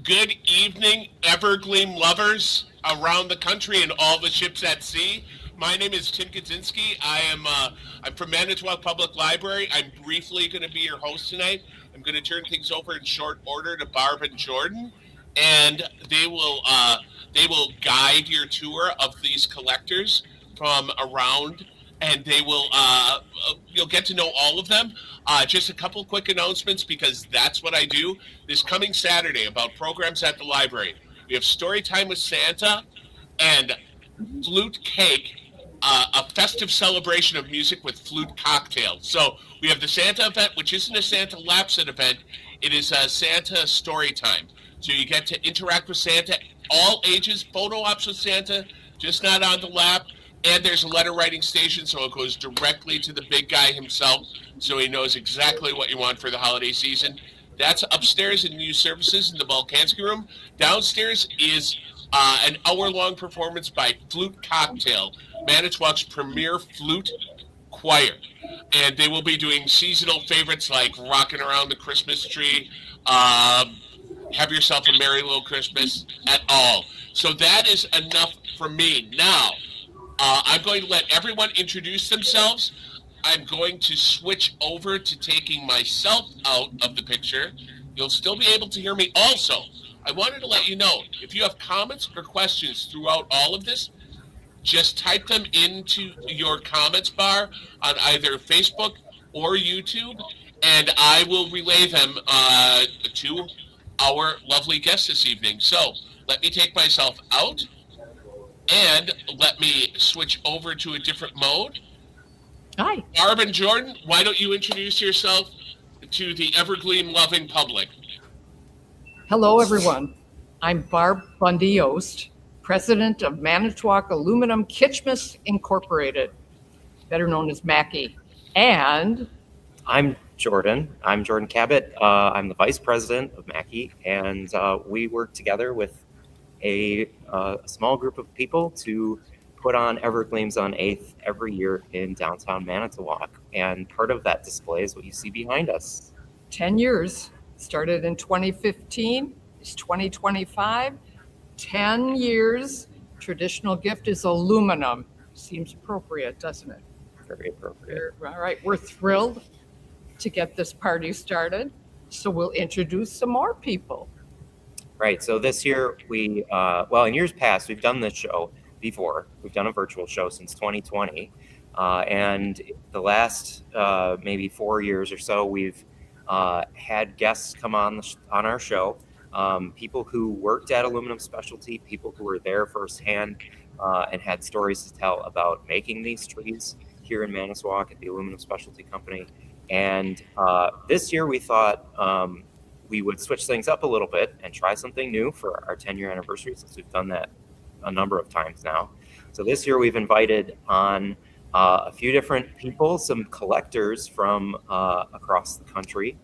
Good evening, Evergleam lovers around the country and all the ships at sea. My name is Tim Kaczynski. I'm from Manitowoc Public Library. I'm briefly going to be your host tonight. I'm going to turn things over in short order to Barb and Jordan, and they will guide your tour of these collectors from around, and you'll get to know all of them. Just a couple quick announcements because that's what I do. This coming Saturday about programs at the library. We have story time with Santa and flute cake, a festive celebration of music with flute cocktails. So we have the Santa event, which isn't a Santa Lapset event. It is a Santa story time. So you get to interact with Santa, all ages, photo ops with Santa, just not on the lap. And there's a letter writing station, so it goes directly to the big guy himself, so he knows exactly what you want for the holiday season. That's upstairs in new services in the Balkansky room. Downstairs is an hour-long performance by Flute Cocktail, Manitowoc's premier flute choir. And they will be doing seasonal favorites like Rocking Around the Christmas Tree, Have Yourself a Merry Little Christmas, et al. So that is enough for me. Now, I'm going to let everyone introduce themselves. I'm going to switch over to taking myself out of the picture. You'll still be able to hear me. Also, I wanted to let you know, if you have comments or questions throughout all of this, just type them into your comments bar on either Facebook or YouTube, and I will relay them to our lovely guests this evening. So let me take myself out. And let me switch over to a different mode. Hi. Barb and Jordan, why don't you introduce yourself to the Evergleam loving public? Hello, everyone. I'm Barb Bundy-Jost, president of Manitowoc Aluminum Kitsch-Mas Inc, better known as Mackie. And I'm Jordan. I'm Jordan Kabat. I'm the vice president of Mackie, and we work together with a small group of people to put on Evergleams on 8th every year in downtown Manitowoc. And part of that display is what you see behind us. 10 years, started in 2015, it's 2025, 10 years. Traditional gift is aluminum. Seems appropriate, doesn't it? Very appropriate. All right, we're thrilled to get this party started. So we'll introduce some more people. Right. So this year in years past, we've done this show before. We've done a virtual show since 2020. And the last maybe 4 years or so, we've had guests come on our show, people who worked at Aluminum Specialty, people who were there firsthand and had stories to tell about making these trees here in Manitowoc at the Aluminum Specialty Company. And this year we thought we would switch things up a little bit and try something new for our 10-year anniversary, since we've done that a number of times now. So this year we've invited on a few different people, some collectors from across the country,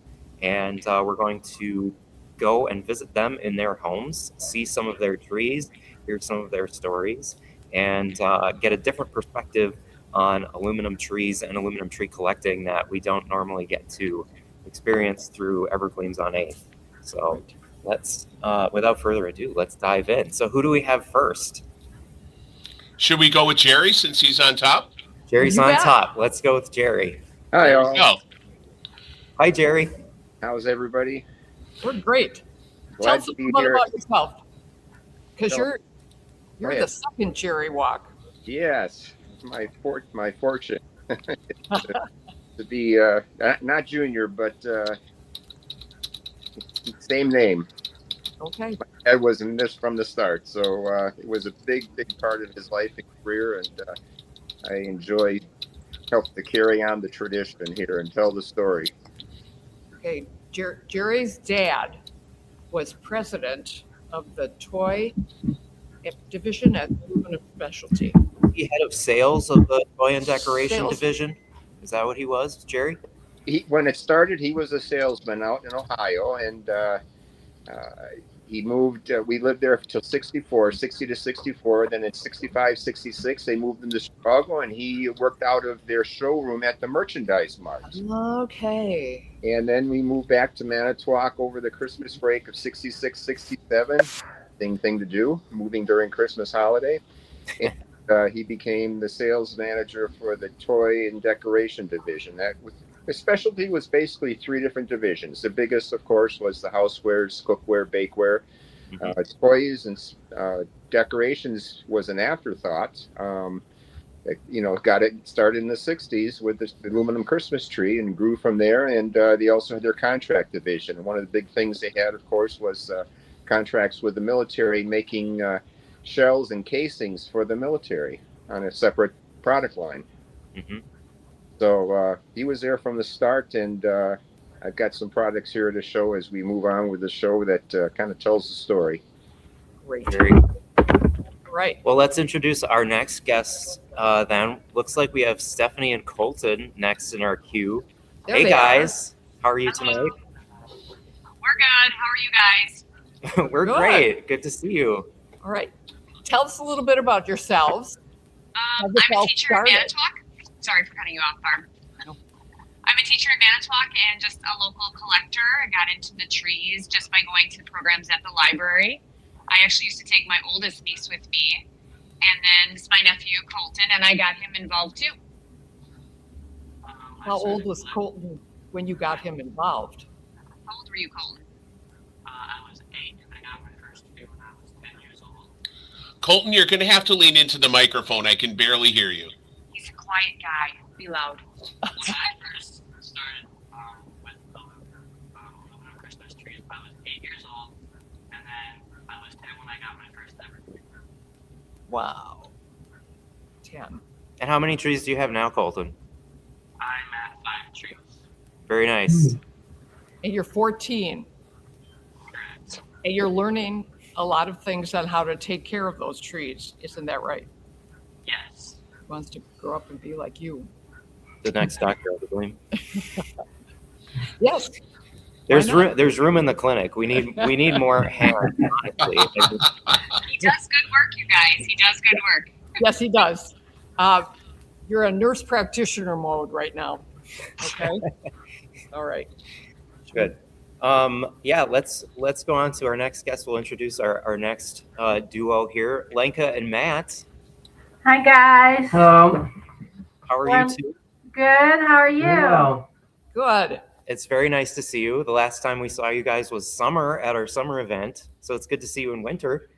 and we're going to go and visit them in their homes, see some of their trees, hear some of their stories, and get a different perspective on aluminum trees and aluminum tree collecting that we don't normally get to experience through Evergleams on 8th. So let's, without further ado, let's dive in. So who do we have first? Should we go with Jerry since he's on top? Jerry's on top. Let's go with Jerry. Hi, all. Go. Hi, Jerry. How's everybody? We're great. Tell us a little bit about yourself, because you're the second Jerry Walk. Yes, my fortune to be not junior, but same name. Okay. My dad was in this from the start, so it was a big part of his life and career, and I help to carry on the tradition here and tell the story. Okay, Jerry's dad was president of the toy division at Aluminum Specialty. He head of sales of the toy and decoration division. Is that what he was, Jerry? When it started, he was a salesman out in Ohio, and he moved. We lived there until 64, 60 to 64. Then in 65, 66, they moved into Chicago, and he worked out of their showroom at the Merchandise Mart. Okay. And then we moved back to Manitowoc over the Christmas break of 66, 67. Thing to do, moving during Christmas holiday. And he became the sales manager for the toy and decoration division. His specialty was basically 3 different divisions. The biggest, of course, was the housewares, cookware, bakeware. Toys and decorations was an afterthought. Got it started in the 60s with the aluminum Christmas tree and grew from there. And they also had their contract division. And one of the big things they had, of course, was contracts with the military, making shells and casings for the military on a separate product line. So he was there from the start, and I've got some products here to show as we move on with the show that kind of tells the story. Great. Right. Well, let's introduce our next guests then. Looks like we have Stephanie and Colton next in our queue. There Hey they guys, how are you Hello. tonight? We're good. How are you guys? We're Good. great. Good to see you. All right. Tell us a little bit about yourselves. I'm this a all teacher in started? Manitowoc. Sorry for cutting you off, Barb. No. I'm a teacher in Manitowoc and just a local collector. I got into the trees just by going to programs at the library. I actually used to take my oldest niece with me, and then it's my nephew, Colton, and I got him involved too. How old was Colton when you got him involved? How old were you, Colton? I was 8 and I got my first two when I was 10 years old. Colton, you're going to have to lean into the microphone. I can barely hear you. He's a quiet guy. Be loud. When I first started with aluminum Christmas trees, I was 8 years old, and then I was 10 when I got my first Evergleam. Wow. 10. And how many trees do you have now, Colton? I'm at 5 trees. Very nice. And you're 14. Correct. And you're learning a lot of things on how to take care of those trees. Isn't that right? Yes. Wants to grow up and be like you. The next Dr. Evergleam. Yes. There's Why not? room. There's room in the clinic. We need more hands. Honestly, He does good work, you guys. He does good work. Yes, he does. You're a nurse practitioner mode right now. Okay. All right. good. Yeah, let's go on to our next guest. We'll introduce our next duo here, Lenka and Matt. Hi guys. Hello. How are Well, you two? Good. How are you? Well, Good. It's very nice to see you. The last time we saw you guys was summer at our summer event, so it's good to see you in winter.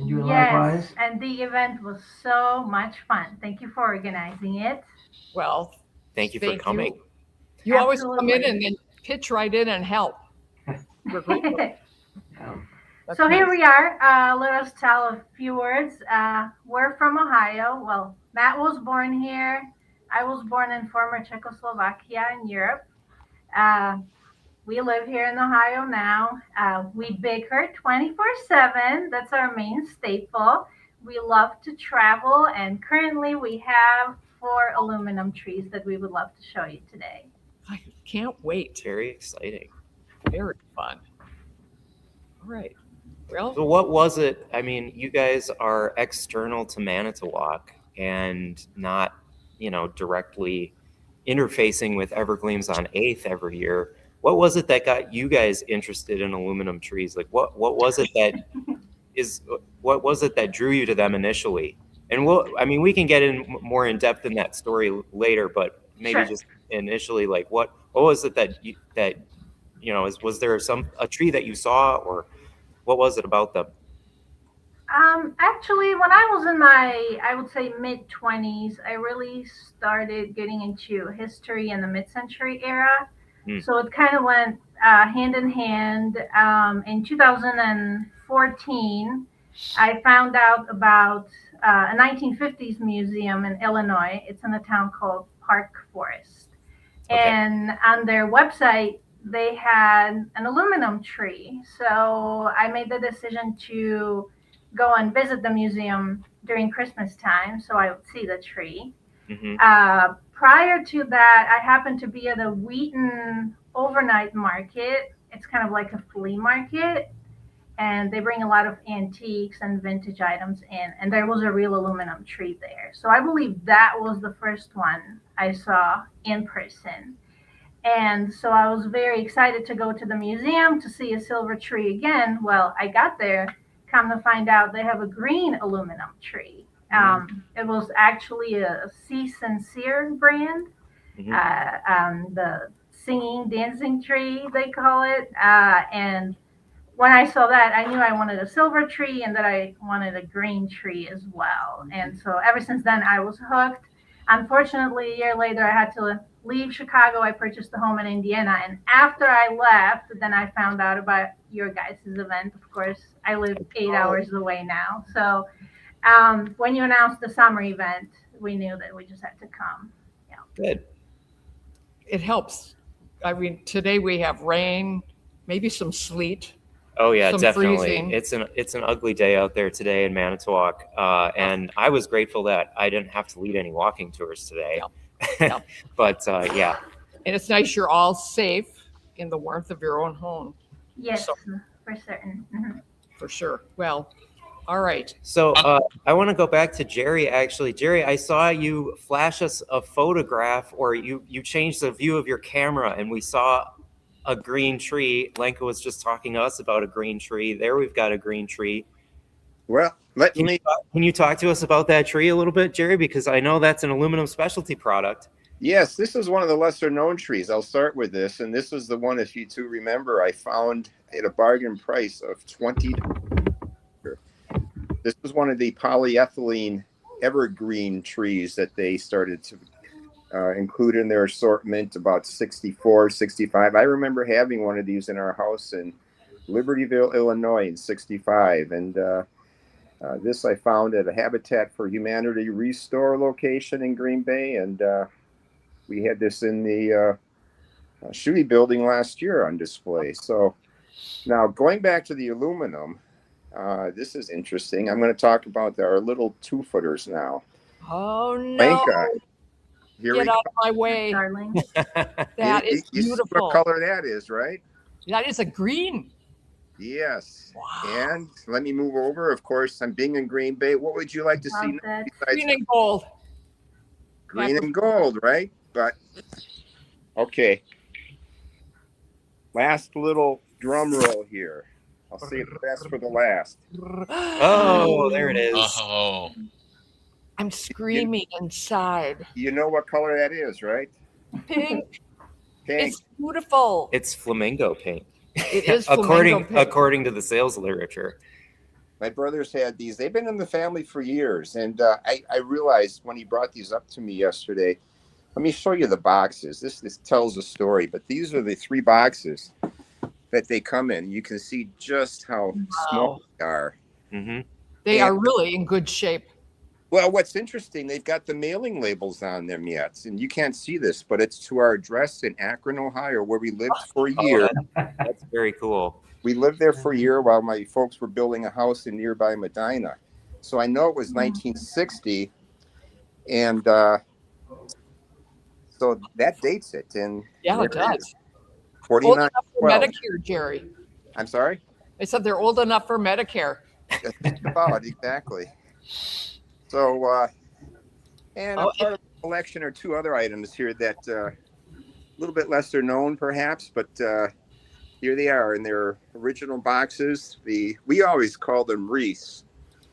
and you Yes, likewise. and the event was so much fun. Thank you for organizing it. Well, Thank you for thank coming. you always come in Absolutely. and then pitch right in and help. We're grateful. That's So here nice. we are. Let us tell a few words. We're from Ohio. Well, Matt was born here. I was born in former Czechoslovakia in Europe. We live here in Ohio now. We bicker 24/7. That's our main staple. We love to travel, and currently we have 4 aluminum trees that we would love to show you today. I can't wait. Very exciting. Very fun. All right. Well, So what was it? I mean, you guys are external to Manitowoc and not, directly interfacing with Evergleams on 8th every year. What was it that got you guys interested in aluminum trees? Like what was it that drew you to them initially? And we can get in more in depth in that story later, but maybe Sure. just initially, like what was it was there a tree that you saw, or what was it about them? Actually, when I was in my, I would say mid-20s, I really started getting into history in the mid-century era. Mm. So it kind of went hand in hand. In 2014, I found out about a 1950s museum in Illinois. It's in a town called Park Forest. Okay. And on their website, they had an aluminum tree. So I made the decision to go and visit the museum during Christmas time so I would see the tree. Mm-hmm. Prior to that, I happened to be at a Wheaton overnight market. It's kind of like a flea market. and they bring a lot of antiques and vintage items in. And there was a real aluminum tree there. So I believe that was the first one I saw in person. And so I was very excited to go to the museum to see a silver tree again. Well, I got there, come to find out they have a green aluminum tree. It was actually a C Sincere brand, the singing, dancing tree, they call it. And when I saw that, I knew I wanted a silver tree and that I wanted a green tree as well. And so ever since then, I was hooked. Unfortunately, a year later, I had to leave Chicago. I purchased a home in Indiana. And after I left, then I found out about your guys' event. Of course, I live 8 hours away now. So when you announced the summer event, we knew that we just had to come. Yeah. Good. It helps. I mean, today we have rain, maybe some sleet. Oh yeah, Some definitely. freezing. It's an ugly day out there today in Manitowoc, and I was grateful that I didn't have to lead any walking tours today. Yeah. But yeah, And it's nice you're all safe in the warmth of your own home, Yes, So- for certain. Mhm. for sure. Well, all right. so I want to go back to Jerry. Actually, Jerry, I saw you flash us a photograph, or you changed the view of your camera, and we saw a green tree. Lenka was just talking to us about a green tree. There, we've got a green tree. Well, Can you talk to us about that tree a little bit, Jerry? Because I know that's an aluminum specialty product. yes, this is one of the lesser known trees. I'll start with this. And this is the one, if you two remember, I found at a bargain price of $20. This was one of the polyethylene evergreen trees that they started to include in their assortment, about 64, 65. I remember having one of these in our house in Libertyville, Illinois in 65. And this I found at a Habitat for Humanity Restore location in Green Bay. And we had this in the Shuey building last year on display. So now going back to the aluminum, this is interesting. I'm going to talk about our little 2-footers now. Oh, no. Lenka, here Get we out go. of my way. Darling. That is You see beautiful. what color that is, right? That is a green. Yes. Wow. And let me move over. Of course, I'm being in Green Bay. What would you like to see Love that. besides Green and gold. green and gold, right? But okay. Last little drum roll here. I'll save the best for the last. Oh, there it is. Oh, I'm screaming inside. You know what color that is, right? Pink. Pink. It's beautiful. It's flamingo pink. It is flamingo pink. according to the sales literature. My brothers had these. They've been in the family for years. And I realized when he brought these up to me yesterday, let me show you the boxes. This tells a story, but these are the 3 boxes that they come in. You can see just how small they are. Mm-hmm. They are really in good shape. Well, what's interesting, they've got the mailing labels on them yet, and you can't see this, but it's to our address in Akron, Ohio, where we lived for a year. That's very cool. We lived there for a year while my folks were building a house in nearby Medina. So I know it was 1960, and so that dates it. And Yeah, it there does. is, Old 49. enough for 12. Medicare, Jerry. I'm sorry? I said they're old enough for Medicare. Just about, exactly. So, and Oh, a part of the collection are 2 other items here that a little bit lesser known, perhaps, but here they are in their original boxes. We always call them wreaths,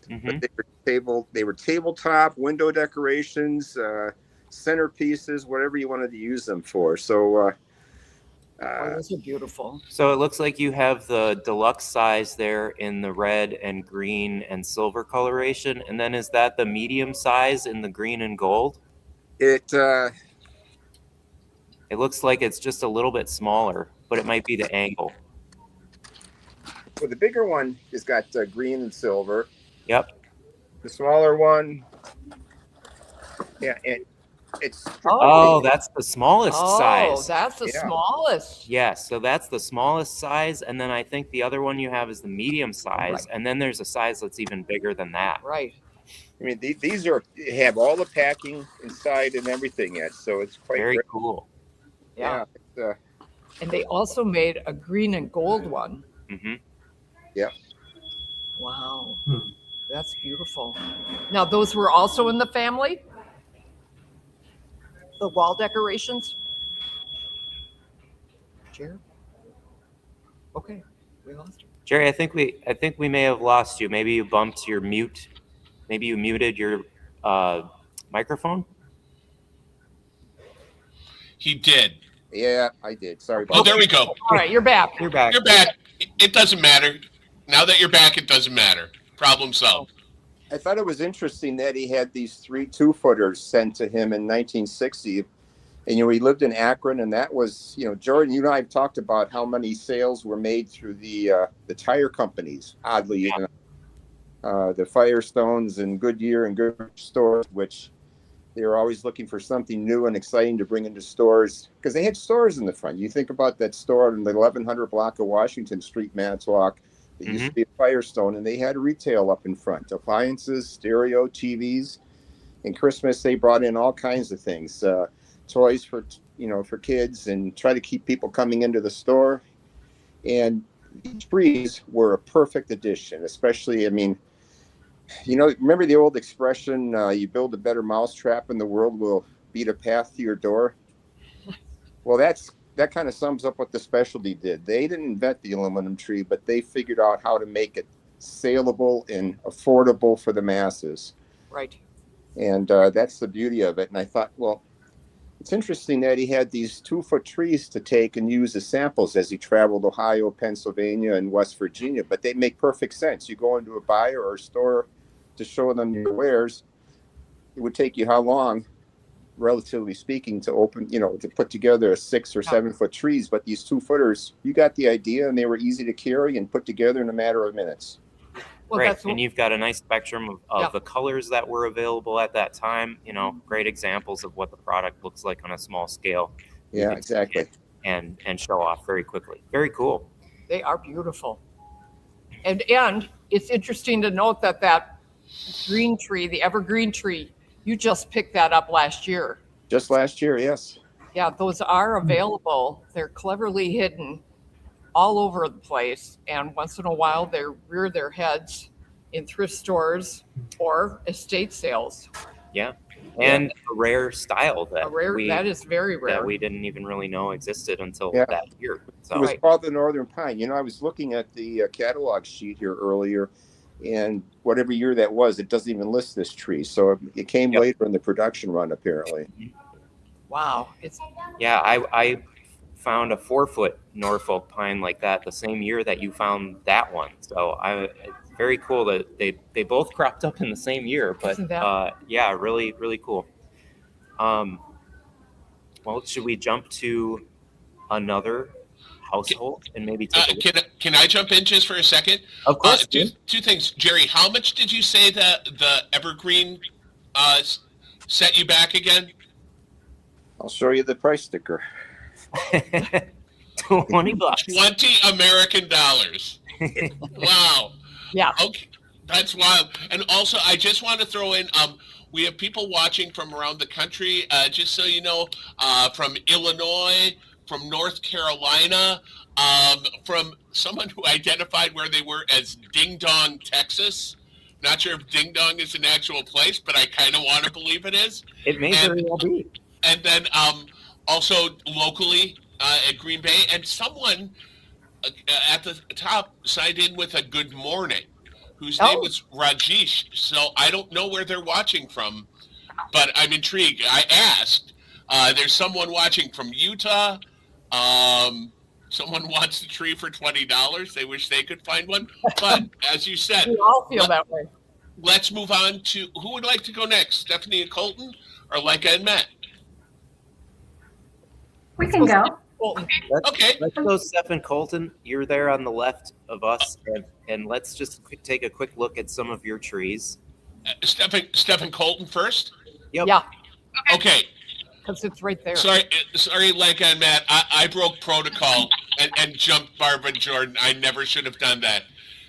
Mm-hmm. but they were tabletop window decorations, centerpieces, whatever you wanted to use them for. So, Oh, those are beautiful. So it looks like you have the deluxe size there in the red and green and silver coloration. And then is that the medium size in the green and gold? it It looks like it's just a little bit smaller, but it might be the angle. well, the bigger one has got green and silver. Yep. The smaller one, yeah, and it's Oh, that's the smallest Oh, size. that's the Yeah. smallest. Yes, so that's the smallest size, and then I think the other one you have is the medium size, Right. and then there's a size that's even bigger than that. Right. I mean, these have all the packing inside and everything yet, so it's quite Very great. cool. Yeah. It's, And they also made a green and gold one. Mm-hmm. Wow. That's beautiful. Now, those were also in the family? The wall decorations? Jerry? Okay, we lost her. Jerry, I think we may have lost you. Maybe you bumped your mute. Maybe you muted your microphone. He did. Yeah, I did. Sorry about Oh, there we go. All right, you're back. You're back. You're back. It doesn't matter. Now that you're back, it doesn't matter. Problem solved. I thought it was interesting that he had these 3 2-footers sent to him in 1960. And, he lived in Akron, and that was, Jordan, you and I have talked about how many sales were made through the tire companies, oddly, the Firestones and Goodyear and Good stores, which they were always looking for something new and exciting to bring into stores because they had stores in the front. You think about that store in the 1100 block of Washington Street, Manitowoc. It used to be a Firestone, and they had retail up in front, appliances, stereo, TVs. And Christmas, they brought in all kinds of things, toys for kids, and try to keep people coming into the store. And these trees were a perfect addition, especially, remember the old expression, you build a better mousetrap and the world will beat a path to your door? Well, that kind of sums up what the specialty did. They didn't invent the aluminum tree, but they figured out how to make it saleable and affordable for the masses. Right. And that's the beauty of it. And I thought, well, it's interesting that he had these 2-foot trees to take and use as samples as he traveled Ohio, Pennsylvania, and West Virginia. But they make perfect sense. You go into a buyer or a store to show them your wares. It would take you how long, relatively speaking, to open, to put together a 6 or 7-foot trees. But these 2-footers, you got the idea, and they were easy to carry and put together in a matter of minutes. Well, Right, and you've got a nice spectrum of the colors that were available at that time. Great examples of what the product looks like on a small scale. Yeah, exactly. And show off very quickly. Very cool. They are beautiful. And it's interesting to note that green tree, the evergreen tree, you just picked that up last year. Just last year, yes. Yeah, those are available. They're cleverly hidden all over the place, and once in a while they rear their heads in thrift stores or estate sales. Yeah, and a rare style that is very rare that we didn't even really know existed until that year. So. It was called the Northern Pine. I was looking at the catalog sheet here earlier, and whatever year that was, it doesn't even list this tree. So it came later in the production run, apparently. Wow. I found a 4-foot Norfolk pine like that the same year that you found that one. So it's very cool that they both cropped up in the same year. But really, really cool. Well, should we jump to another household and maybe take a look? Can I jump in just for a second? Of course. Two things, Jerry. How much did you say that the Evergreen set you back again? I'll show you the price sticker. $20. 20 American dollars. Wow. Yeah. Okay, that's wild. And also, I just want to throw in, we have people watching from around the country. Just so you know, from Illinois, from North Carolina, from someone who identified where they were as Ding Dong, Texas. Not sure if Ding Dong is an actual place, but I kind of want to believe it is. It may very well be. And then also locally at Green Bay, and someone at the top signed in with a good morning, whose name was Rajesh. So I don't know where they're watching from, but I'm intrigued. I asked. There's someone watching from Utah. Someone wants the tree for $20. They wish they could find one. But as you said, we all feel that way. Let's move on to who would like to go next, Stephanie and Colton, or Leica and Matt? We can go. Okay. Let's go, Steph and Colton. You're there on the left of us, and let's just take a quick look at some of your trees. Steph and Colton first? Yep. Yeah. Okay. Because it's right there. Sorry, Leica and Matt. I broke protocol and jumped Barb and Jordan. I never should have done that.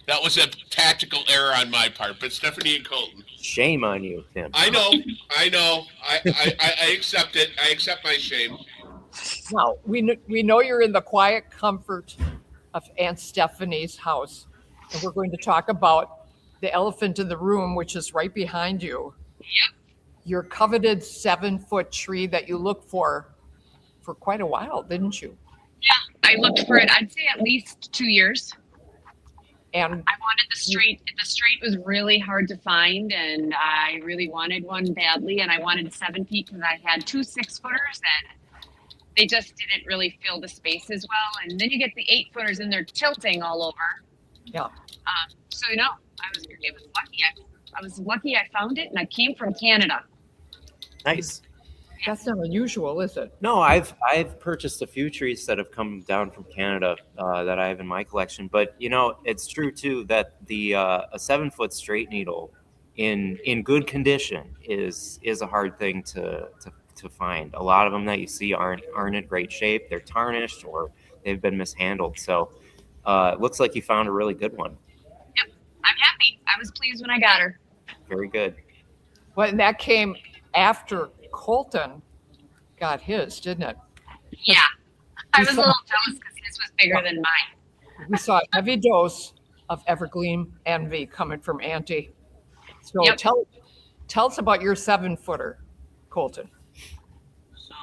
That was a tactical error on my part. But Stephanie and Colton. Shame on you, Tim. I know. I accept it. I accept my shame. Now, we know you're in the quiet comfort of Aunt Stephanie's house, and we're going to talk about the elephant in the room, which is right behind you. Yep. Your coveted 7-foot tree that you looked for quite a while, didn't you? Yeah, I looked for it, I'd say at least 2 years. And I wanted the straight. The straight was really hard to find, and I really wanted one badly. And I wanted 7 feet because I had 2 6-footers, and they just didn't really fill the space as well. And then you get the 8-footers, and they're tilting all over. yeah, So it was lucky. I was lucky I found it, and I came from Canada. Nice. that's not unusual, is it? No, I've purchased a few trees that have come down from Canada that I have in my collection. But you know, it's true too that the a 7-foot straight needle in good condition is a hard thing to find. A lot of them that you see aren't in great shape. They're tarnished or they've been mishandled. So it looks like you found a really good one. Yep, I'm happy. I was pleased when I got her. Very good. Well, and that came after Colton got his, didn't it? Yeah, I was a little jealous because his was bigger than mine. We saw a heavy dose of Evergleam envy coming from Auntie. So Yep. tell us about your 7-footer, Colton. So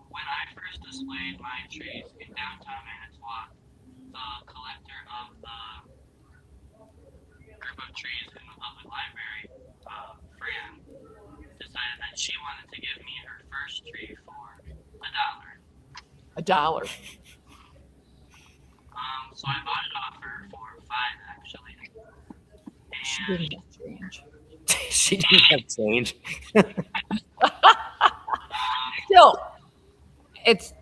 when I first displayed my trees in downtown Manitowoc, the collector of the group of trees in the public library, Fran, decided that she wanted to give me her first tree for $1. $1. So I bought it off her for $5 actually. She And didn't have change. She didn't have change. Still, it's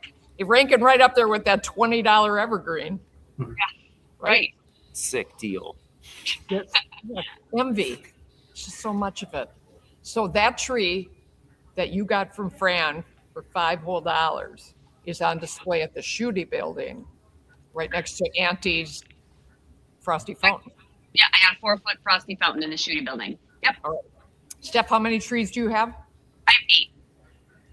ranking right up there with that $20 evergreen. Right. Sick deal. Yes, envy. It's just so much of it. So that tree that you got from Fran for $5 whole is on display at the Shooty building, right next to Auntie's Frosty Fountain. Yeah, I got a 4-foot frosty fountain in the Shooty building. Yep, Steph, how many trees do you have? I have 8.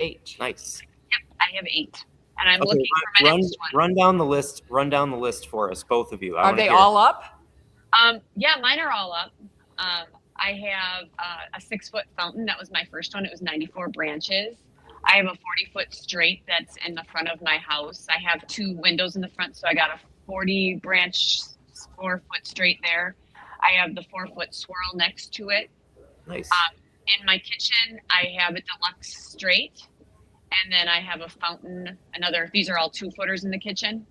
8. Nice. Yep, I have 8, and I'm Okay, looking for my next one. run down the list. Run down the list for us, both of you. I Are wanna they hear. all up? Yeah, mine are all up. I have a 6-foot fountain. That was my first one. It was 94 branches. I have a 40-foot straight that's in the front of my house. I have 2 windows in the front, so I got a 40 branch 4-foot straight there. I have the 4-foot swirl next to it. Nice. In my kitchen, I have a deluxe straight, and then I have a fountain. These are all 2-footers in the kitchen.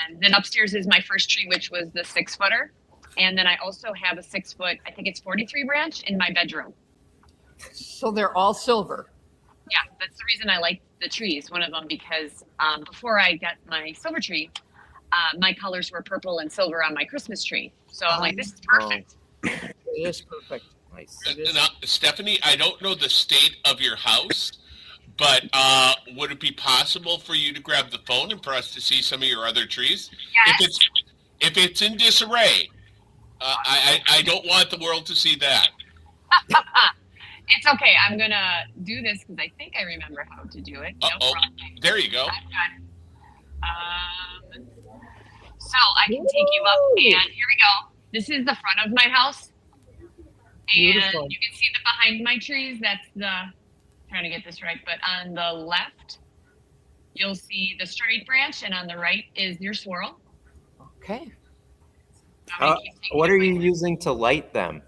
And then upstairs is my first tree, which was the 6-footer. And then I also have a 6-foot, I think it's 43 branch in my bedroom. So they're all silver. Yeah, that's the reason I like the trees. One of them because before I got my silver tree, my colors were purple and silver on my Christmas tree. So I'm like, this is perfect. It is perfect. Nice. Now, Stephanie, I don't know the state of your house, but would it be possible for you to grab the phone and for us to see some of your other trees? Yes. If it's in disarray, I don't want the world to see that. It's okay. I'm going to do this because I think I remember how to do it. No problem. There you go. I'm done. So I can take you up, and here we go. This is the front of my house. And Beautiful. you can see the behind my trees. That's trying to get this right, but on the left, you'll see the straight branch, and on the right is your swirl. Okay. What are you using to light them?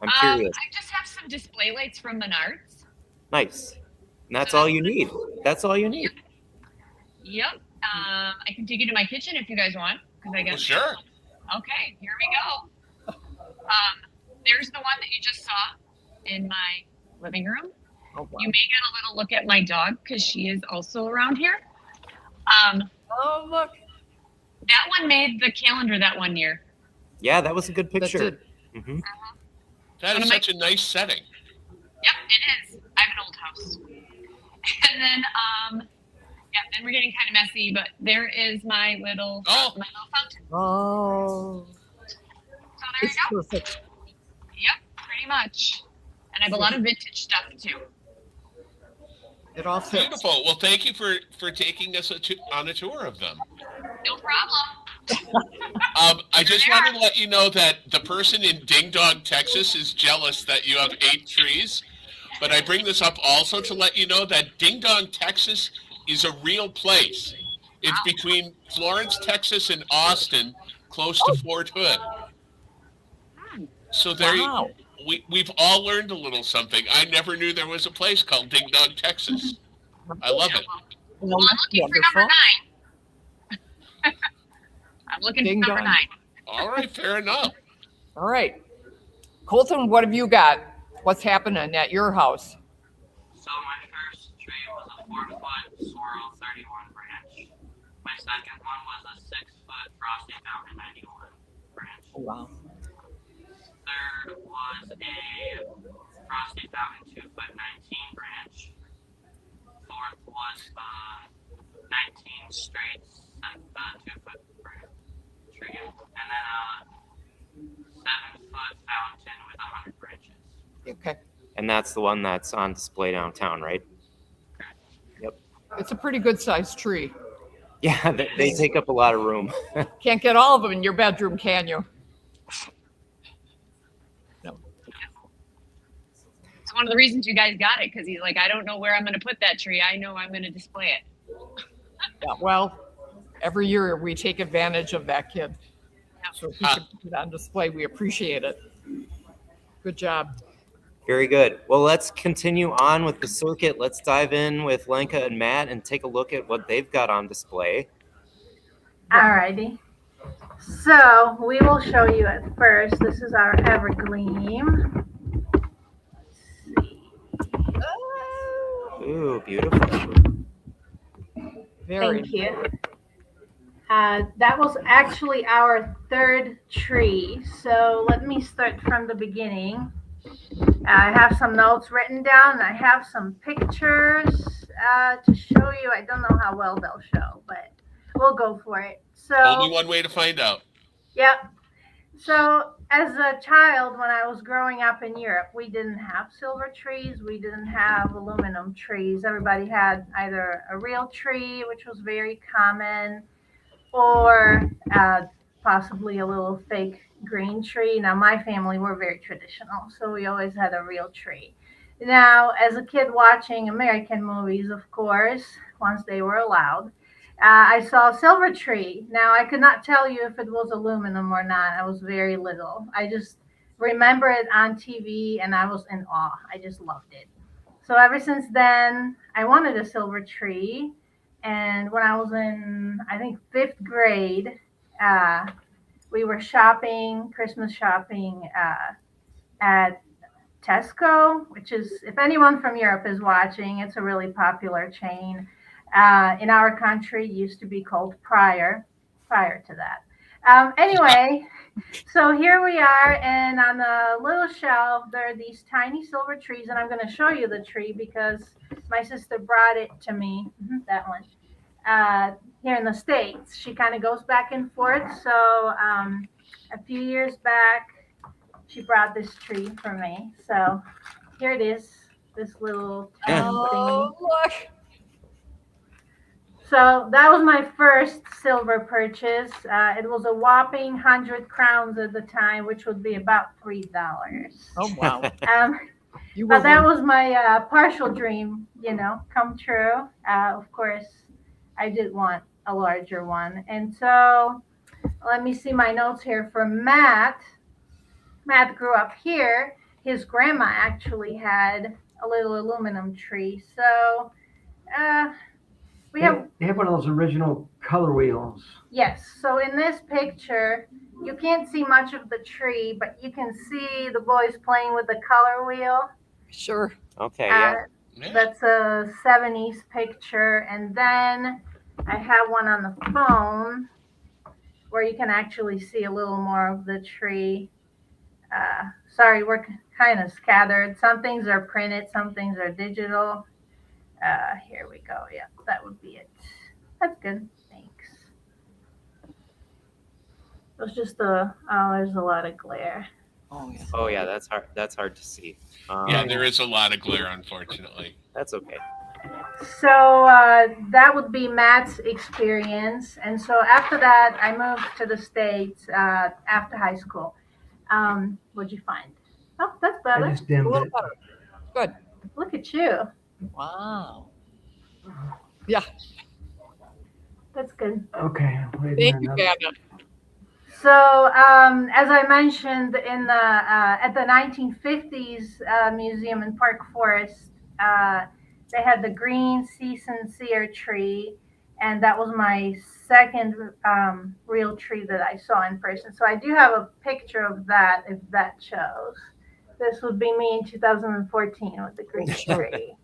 I'm curious. I just have some display lights from Menards. Nice. And that's all you need. That's all you need. Yep. I can take you to my kitchen if you guys want, because I Well, guess. sure. Okay, here we go. There's the one that you just saw in my living room. Oh, wow. You may get a little look at my dog because she is also around here. Oh, look. That one made the calendar that one year. Yeah, that was a good That's picture. it. Hmm. That is such a nice setting. Yep, it is. I have an old house. And then, then we're getting kind of messy, but there is my little fountain. Oh, So there it's you go. perfect. Yep, pretty much. And I have a lot of vintage stuff too. It all fits. Beautiful. Well, thank you for taking us on a tour of them. No problem. I just wanted to let you know that the person in Ding Dong, Texas is jealous that you have 8 trees. But I bring this up also to let you know that Ding Dong, Texas is a real place. It's between Florence, Texas and Austin, close to Fort Hood. So there, Wow. we've all learned a little something. I never knew there was a place called Ding Dong, Texas. I love it. Well, Well, I'm looking for number 9. I'm looking Ding for number dong. 9. All right, fair enough. All right. Colton, what have you got? What's happening at your house? So my first tree was a 4-foot swirl 31 branch. My second one was a 6-foot frosty fountain 91 branch. Oh, wow. Third was a frosty fountain 2-foot 19 branch. Fourth was 19 straight 2-foot tree, and then a 7-foot fountain with 100 branches. Okay. And that's the one that's on display downtown, right? Yep. It's a pretty good sized tree. Yeah, they take up a lot of room. Can't get all of them in your bedroom, can you? No. It's one of the reasons you guys got it, because he's like, I don't know where I'm going to put that tree. I know I'm going to display it. Yeah, well, every year we take advantage of that kid. Yeah. So if he can put it on display, we appreciate it. Good job. Very good. Well, let's continue on with the circuit. Let's dive in with Lenka and Matt and take a look at what they've got on display. Alrighty. So we will show you at first. This is our Evergleam. Let's see. Ooh, beautiful. Very Thank you. That was actually our 3rd tree. So let me start from the beginning. I have some notes written down. I have some pictures to show you. I don't know how well they'll show, but we'll go for it. So Only one way to find out. Yep. So as a child, when I was growing up in Europe, we didn't have silver trees. We didn't have aluminum trees. Everybody had either a real tree, which was very common, or possibly a little fake green tree. Now, my family were very traditional, so we always had a real tree. Now, as a kid watching American movies, of course, once they were allowed, I saw a silver tree. Now, I could not tell you if it was aluminum or not. I was very little. I just remember it on TV, and I was in awe. I just loved it. So ever since then, I wanted a silver tree. And when I was in, I think, 5th grade, we were shopping, Christmas shopping at Tesco, which is, if anyone from Europe is watching, it's a really popular chain. In our country, it used to be called prior to that. Anyway, so here we are, and on the little shelf, there are these tiny silver trees, and I'm going to show you the tree because my sister brought it to me, that one, here in the States. She kind of goes back and forth, so a few years back, she brought this tree for me. So here it is, this little tiny Oh, thingy. look. So that was my first silver purchase. It was a whopping 100 crowns at the time, which would be about $3. Oh, wow. You But that were was my partial dream, come true. Of course, I did want a larger one. And so let me see my notes here for Matt. Matt grew up here. His grandma actually had a little aluminum tree. So we have... They have one of those original color wheels. Yes. So in this picture, you can't see much of the tree, but you can see the boys playing with the color wheel. sure. Okay, yeah. That's a 70s picture. And then I have one on the phone where you can actually see a little more of the tree. Sorry, we're kind of scattered. Some things are printed, some things are digital. Here we go. Yeah, that would be it. That's good. Thanks. It was just there's a lot of glare. Oh, yeah. Oh, yeah, that's hard to see. Yeah, there is a lot of glare, unfortunately. That's okay. So that would be Matt's experience. And so after that, I moved to the States after high school. What'd you find? Oh, that's I better. just A dimmed little it. better. Good. Look at you. Wow. Yeah. That's good. Okay. Wait Thank a you, minute. Vanna. So, as I mentioned in the at the 1950s museum in Park Forest, they had the green sea sincere tree, and that was my second real tree that I saw in person. So I do have a picture of that if that shows. This would be me in 2014 with the green tree.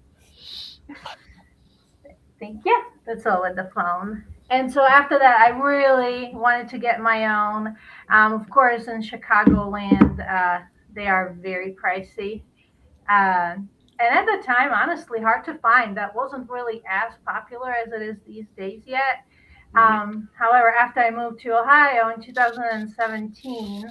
Thank you. That's all with the phone. And so after that, I really wanted to get my own. Of course, in Chicagoland, they are very pricey. And at the time, honestly, hard to find. That wasn't really as popular as it is these days yet. However, after I moved to Ohio in 2017,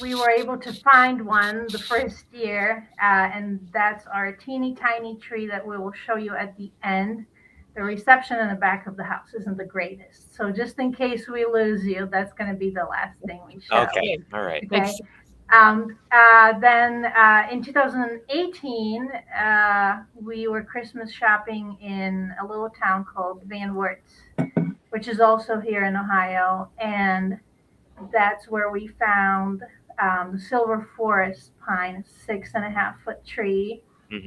we were able to find one the first year, and that's our teeny tiny tree that we will show you at the end. The reception in the back of the house isn't the greatest, so just in case we lose you, that's going to be the last thing we show. Okay. All right. Okay. Then in 2018, we were Christmas shopping in a little town called Van Wertz, which is also here in Ohio, and that's where we found the silver forest pine, 6.5-foot tree.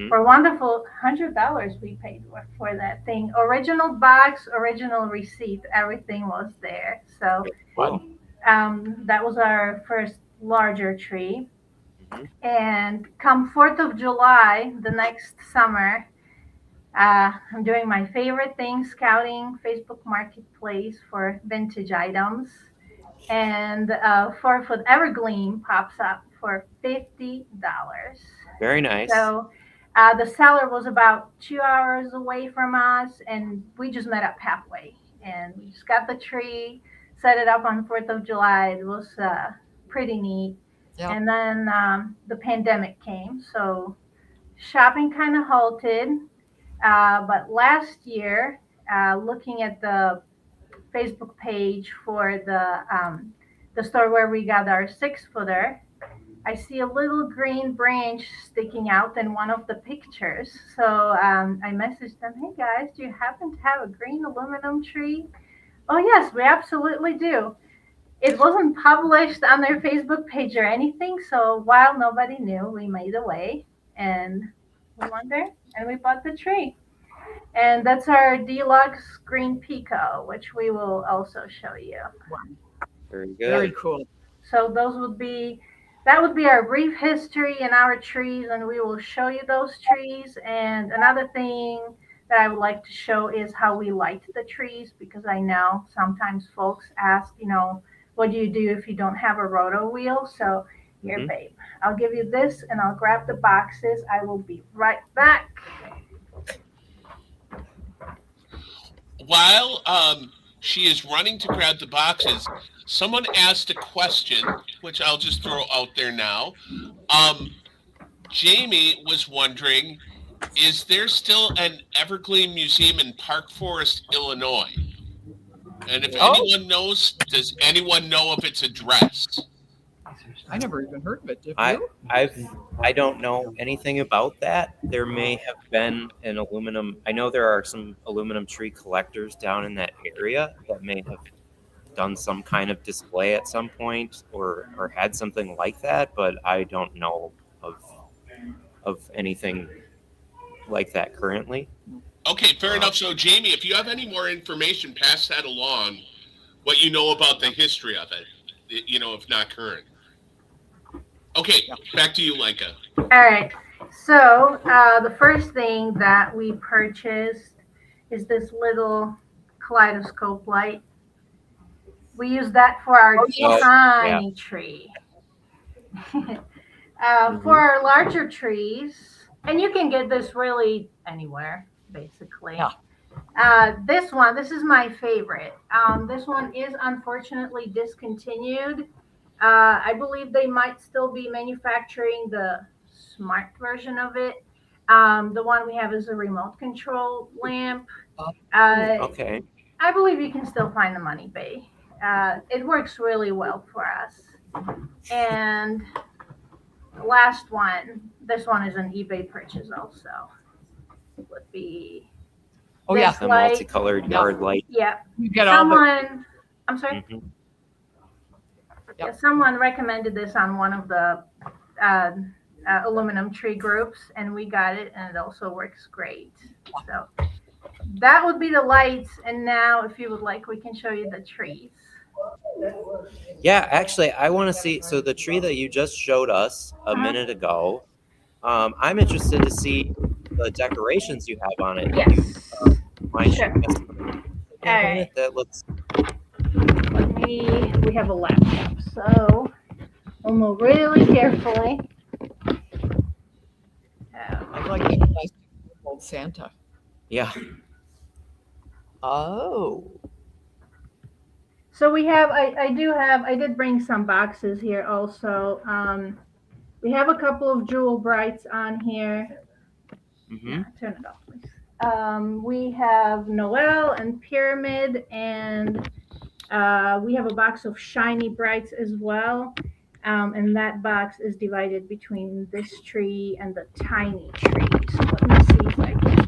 For a wonderful $100 we paid for that thing. Original box, original receipt, everything was there. So Wow. that was our first larger tree. And come 4th of July, the next summer, I'm doing my favorite thing, scouting Facebook Marketplace for vintage items. And 4-foot Evergleam pops up for $50. Very nice. So the seller was about 2 hours away from us, and we just met up halfway. And we just got the tree, set it up on 4th of July. It was pretty neat. Yeah. And then the pandemic came, so shopping kind of halted. But last year, looking at the Facebook page for the store where we got our 6-footer, I see a little green branch sticking out in one of the pictures. So I messaged them, hey guys, do you happen to have a green aluminum tree? Oh yes, we absolutely do. It wasn't published on their Facebook page or anything, so while nobody knew, we made a way and we went there and we bought the tree. And that's our deluxe green pico, which we will also show you. Very good. Very cool. So that would be our brief history and our trees, and we will show you those trees. And another thing that I would like to show is how we light the trees, because I know sometimes folks ask, what do you do if you don't have a roto wheel? So here, babe, I'll give you this and I'll grab the boxes. I will be right back. While she is running to grab the boxes, someone asked a question, which I'll just throw out there now. Jamie was wondering, is there still an Evergleam Museum in Park Forest, Illinois? And if anyone knows, does anyone know of its address? I never even heard of it. Did I you? I don't know anything about that. There may have been an aluminum. I know there are some aluminum tree collectors down in that area that may have done some kind of display at some point or had something like that, but I don't know of anything like that currently. Okay, fair enough. So, Jamie, if you have any more information, pass that along, what you know about the history of it, if not current. Okay, back to you, Lenka. All right. So the first thing that we purchased is this little kaleidoscope light. We use that for our tiny tree. For our larger trees, and you can get this really anywhere, basically. Yeah. This is my favorite. This one is unfortunately discontinued. I believe they might still be manufacturing the smart version of it. The one we have is a remote control lamp. Okay. I believe you can still find them on eBay. It works really well for us. And the last one, this one is an eBay purchase also. Would be Oh, yeah. this The light. multicolored yard light. Yeah. You get all the. Someone, I'm sorry. Mhm. Yeah, someone recommended this on one of the aluminum tree groups, and we got it, and it also works great. So that would be the lights. And now, if you would like, we can show you the trees. Yeah, actually, I want to see. So the tree that you just showed us a Uh-huh. minute ago, I'm interested to see the decorations you have on it. Yes. Mind Sure. showing us something All right. that looks. We have a laptop, so we'll move really carefully. I like that nice old Santa. Yeah. Oh. So we have, I did bring some boxes here also. We have a couple of jewel brights on here. Mm-hmm. Turn it off, please. We have Noel and Pyramid, and we have a box of shiny brights as well. And that box is divided between this tree and the tiny tree. So let me see if I can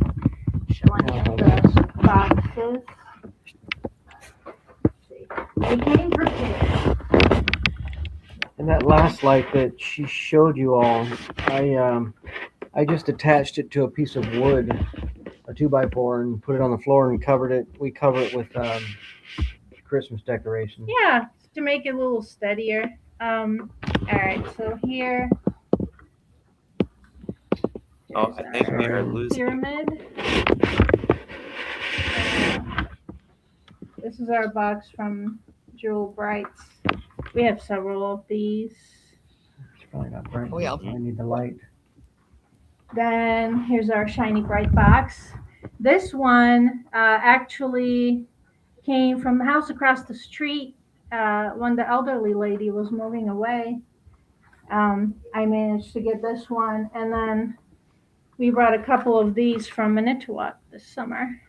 show any of the boxes. Let's see. They came prepared. And that last light that she showed you all, I just attached it to a piece of wood, a 2x4, and put it on the floor and covered it. We cover it with Christmas decorations. Yeah, to make it a little steadier. All right, so here. Oh, I think we are losing. Pyramid. This is our box from Jewel Brights. We have several of these. It's probably not bright. Oh, yeah. I need the light. Then here's our shiny bright box. This one actually came from the house across the street when the elderly lady was moving away. I managed to get this one, and then we brought a couple of these from Manitowoc this summer.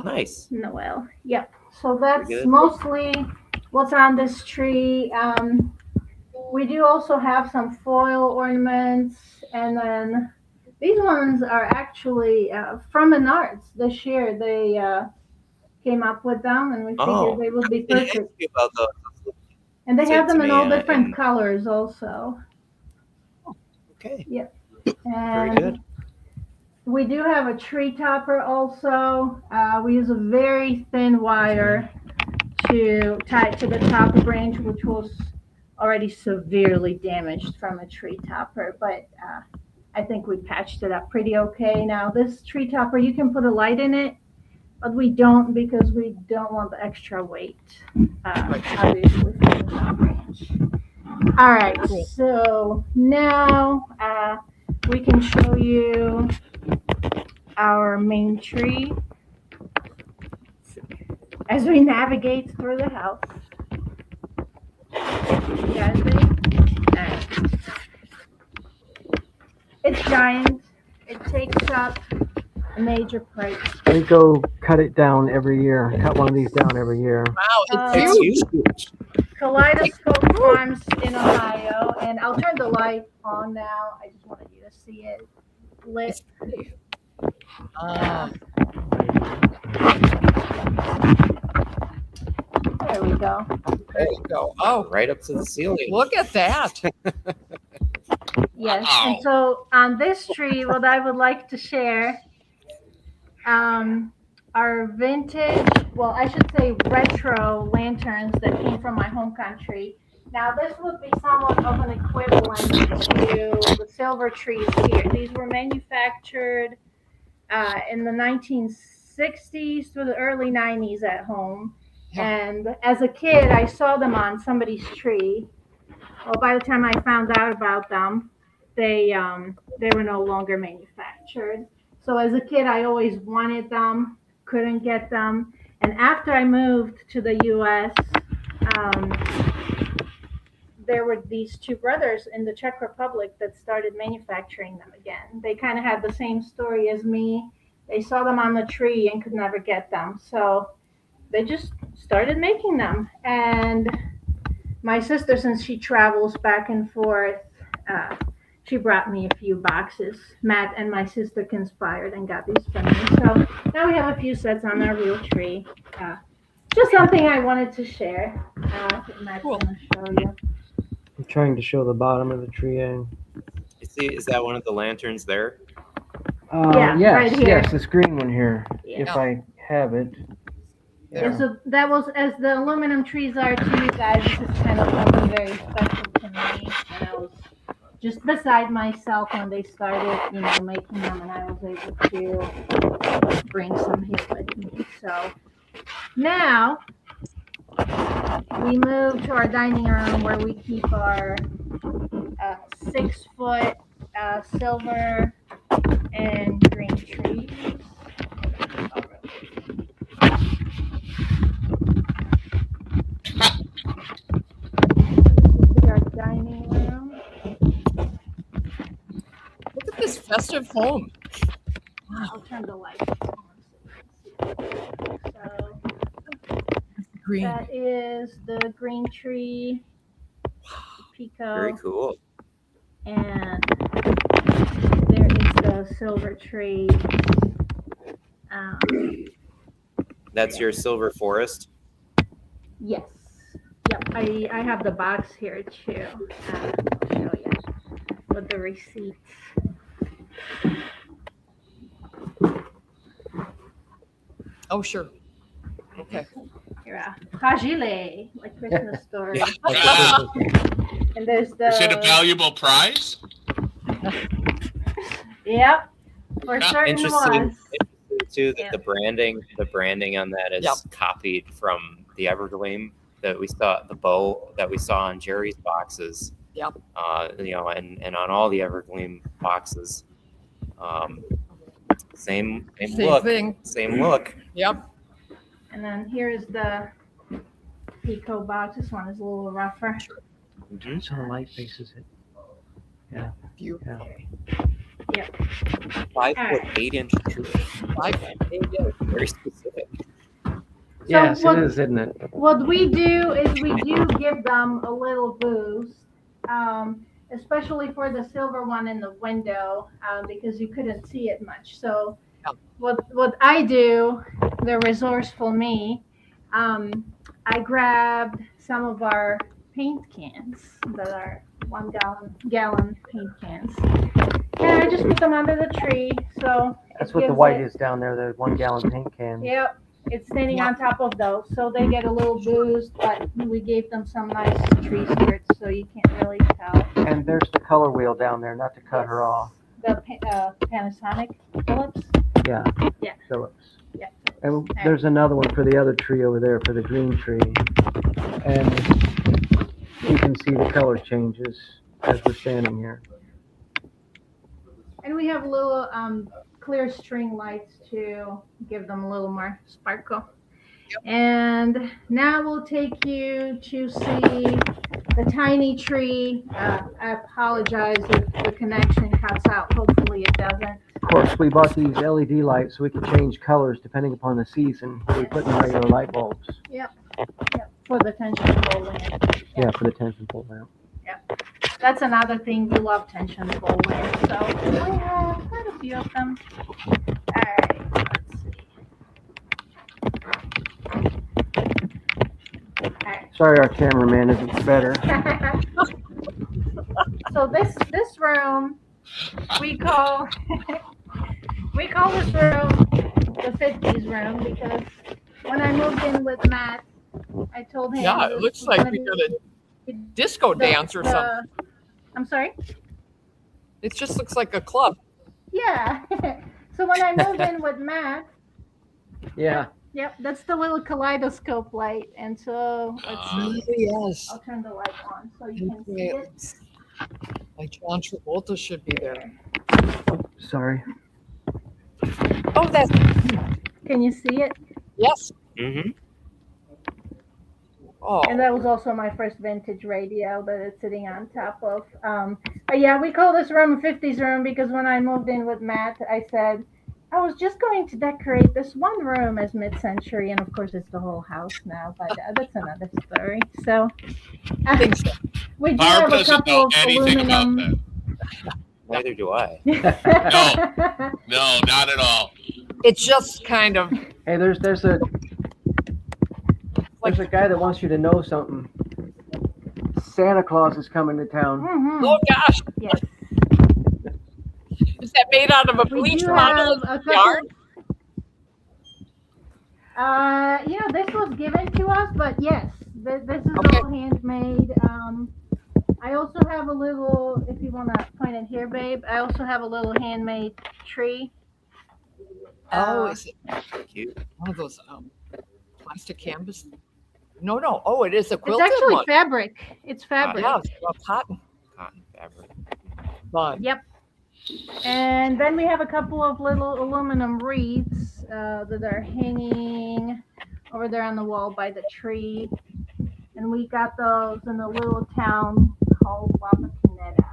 Nice. Noel. Yep. So that's Very good. mostly what's on this tree. We do also have some foil ornaments, and then these ones are actually from Menards this year. They came up with them, and we figured they would be I was gonna ask perfect. you about those. And they Said have them to in me, all different and- colors also. Okay. Yep. Very And good. we do have a tree topper also. We use a very thin wire to tie it to the top branch, which was already severely damaged from a tree topper, but I think we patched it up pretty okay. Now this tree topper, you can put a light in it, but we don't because we don't want the extra weight, obviously, from the top branch. All right, so now we can show you our main tree as we navigate through the house. You guys ready? All right. It's giant. It takes up a major plate. We go cut it down every year. Cut one of these down every year. Wow, It's it's huge. huge. Kaleidoscope Farms in Ohio, and I'll turn the light on now. I just wanted you to see it lit. There we go. There you go. Oh, Right up to the ceiling. look at that. Yes, Wow. and so on this tree, what I would like to share are vintage, well, I should say retro lanterns that came from my home country. Now, this would be somewhat of an equivalent to the silver trees here. These were manufactured in the 1960s through the early 90s at home. Yeah. And as a kid, I saw them on somebody's tree. Well, by the time I found out about them, they were no longer manufactured. So as a kid, I always wanted them, couldn't get them. And after I moved to the U.S., there were these two brothers in the Czech Republic that started manufacturing them again. They kind of had the same story as me. They saw them on the tree and could never get them. So they just started making them. And my sister, since she travels back and forth, she brought me a few boxes. Matt and my sister conspired and got these for me. So now we have a few sets on our real tree. Just something I wanted to share. Matt's Cool. going to show you. I'm trying to show the bottom of the tree. You see, is that one of the lanterns there? Yeah, yes, right here. yes, this green one here. Yeah. If I have it. Yeah, so that was, as the aluminum trees are to you guys, this is kind of something very special to me. And I was just beside myself when they started, making them, and I was able to bring some here with me. So now we move to our dining room where we keep our 6-foot silver and green trees. Our dining room. Look at this festive home. I'll turn the lights on. So Green. that is the green tree, pico, Very cool. and there is the silver tree. That's your silver forest. Yes. Yep. I have the box here too. I'll show you with the receipts. Oh, sure. Okay. Here, fragile, like Christmas story. And there's Is it a the valuable prize? yep for Yeah, certain Interesting. ones. Too that Yeah. the branding on that is Yep. copied from the Evergleam that we saw, the bow that we saw on Jerry's boxes. Yep. And on all the Evergleam boxes. Same Same look. thing. Same look. Yep. And then here's the pico box. This one is a little rougher. So the light faces it. Beautiful. 5'8" tree. 5'8". Very specific. Yes, what- it is, isn't it? What we do is we do give them a little boost, especially for the silver one in the window, because you couldn't see it much. So what I do, the resourceful me, I grabbed some of our paint cans that are 1 gallon paint cans. And I just put them under the tree. So That's what the white is down there, the 1 gallon paint can. Yep, it's standing on top of those, so they get a little boost, but we gave them some nice tree skirts, so you can't really tell. And there's the color wheel down there, not to cut her off. The Panasonic Philips? Yeah. Yeah. Phillips. Yeah. And there's another one for the other tree over there, for the green tree. And you can see the color changes as we're standing here. And we have little clear string lights to give them a little more sparkle. And now we'll take you to see the tiny tree. I apologize if the connection cuts out. Hopefully it doesn't. Of course, we bought these LED lights so we can change colors depending upon the season. We put in regular light bulbs. Yep, for the tension pole lamp. Yeah, for the tension pole lamp. That's another thing, we love tension pole lamps. So we have quite a few of them. All right, let's see. All right. Sorry, our cameraman isn't better. So this room we call this room the 50s room because when I moved in with Matt, I told him. Yeah, it looks like we got a disco dance or something. I'm sorry? It just looks like a club. Yeah. So when I moved in with Matt, Yeah. yep, that's the little kaleidoscope light. And so let's see. Yes. I'll turn the light on so you can see it. Like John Travolta should be there. Sorry. Oh, that's Can you see it? yes. Mm-hmm. Oh, And that was also my first vintage radio that it's sitting on top of. But yeah, we call this room a 50s room because when I moved in with Matt, I said, I was just going to decorate this one room as mid-century, and of course it's the whole house now, but that's another story. So things we do Barb have a doesn't couple know of anything about aluminum. Neither do I. No, not at all. it's just kind of Hey, there's a like, guy that wants you to know something. Santa Claus is coming to town. Mhm. oh gosh, Yes. is that made out of a We bleached do model have a couple. yarn? This was given to us, but yes, this is Okay. all handmade. I also have a little, if you want to point it here, babe, I also have a little handmade tree. Oh, Uh, is it Cute. one of those plastic canvas? No. Oh, it is a It's quilted actually one. fabric. It's fabric. Yeah, it's cotton. Cotton fabric. Fun. Yep. And then we have a couple of little aluminum wreaths that are hanging over there on the wall by the tree. And we got those in a little town called Wapakoneta.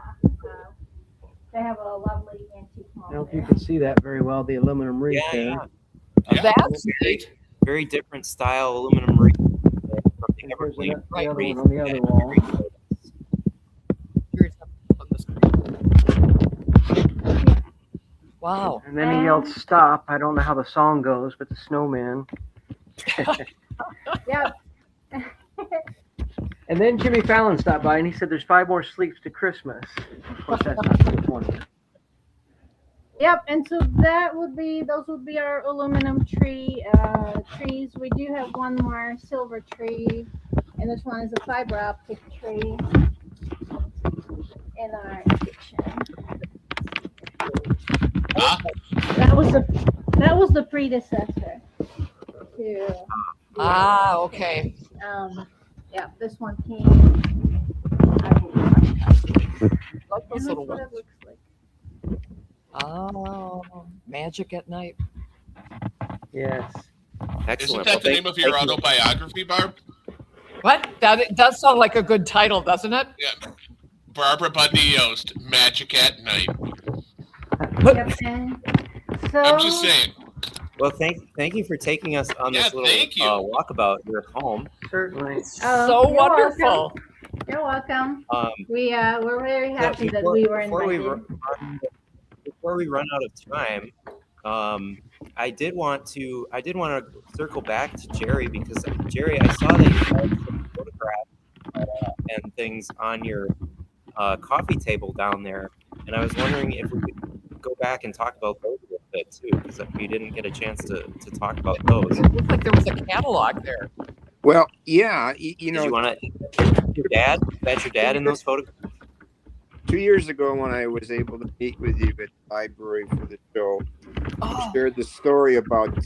They have a lovely antique I mall don't know if you there. can see that very well, the aluminum wreath Yeah, there. Yeah. That's neat. Very different style aluminum wreath from the There's Evergleam the other wreath one on the other that wall. Here's on this. Wow. And then he yelled, "Stop!" I don't know how the song goes, but the snowman. Yep. And then Jimmy Fallon stopped by and he said, "There's 5 more sleeps to Christmas." Of course, that's not 2020. Yep, and so those would be our aluminum trees. We do have one more silver tree, and this one is a fiber optic tree in our kitchen. Huh? That was the predecessor to. Ah, okay. Yeah, this one came. Like And those that's little what ones. it looks like. Oh, magic at night. Yes. Excellent. Isn't that the name of your autobiography, Barb? What? It does sound like a good title, doesn't it? Yeah. Barbara Bundy-Jost, Magic at Night. Yep, and so I'm just saying. Well, thank you for taking us on Yeah, this little thank you. walkabout your home. Certainly. So you're wonderful. welcome. You're welcome. We're very happy that we were invited. Before we run out of time, I did want to circle back to Jerry because Jerry, I saw that you had some photographs and things on your coffee table down there, and I was wondering if we could go back and talk about those a little bit too, because we didn't get a chance to talk about those. It looked like there was a catalog there. Well, yeah, you Did know, you want to? Your dad? That's your dad in those photographs? 2 years ago when I was able to meet with you at the library for the show, Oh, shared the story about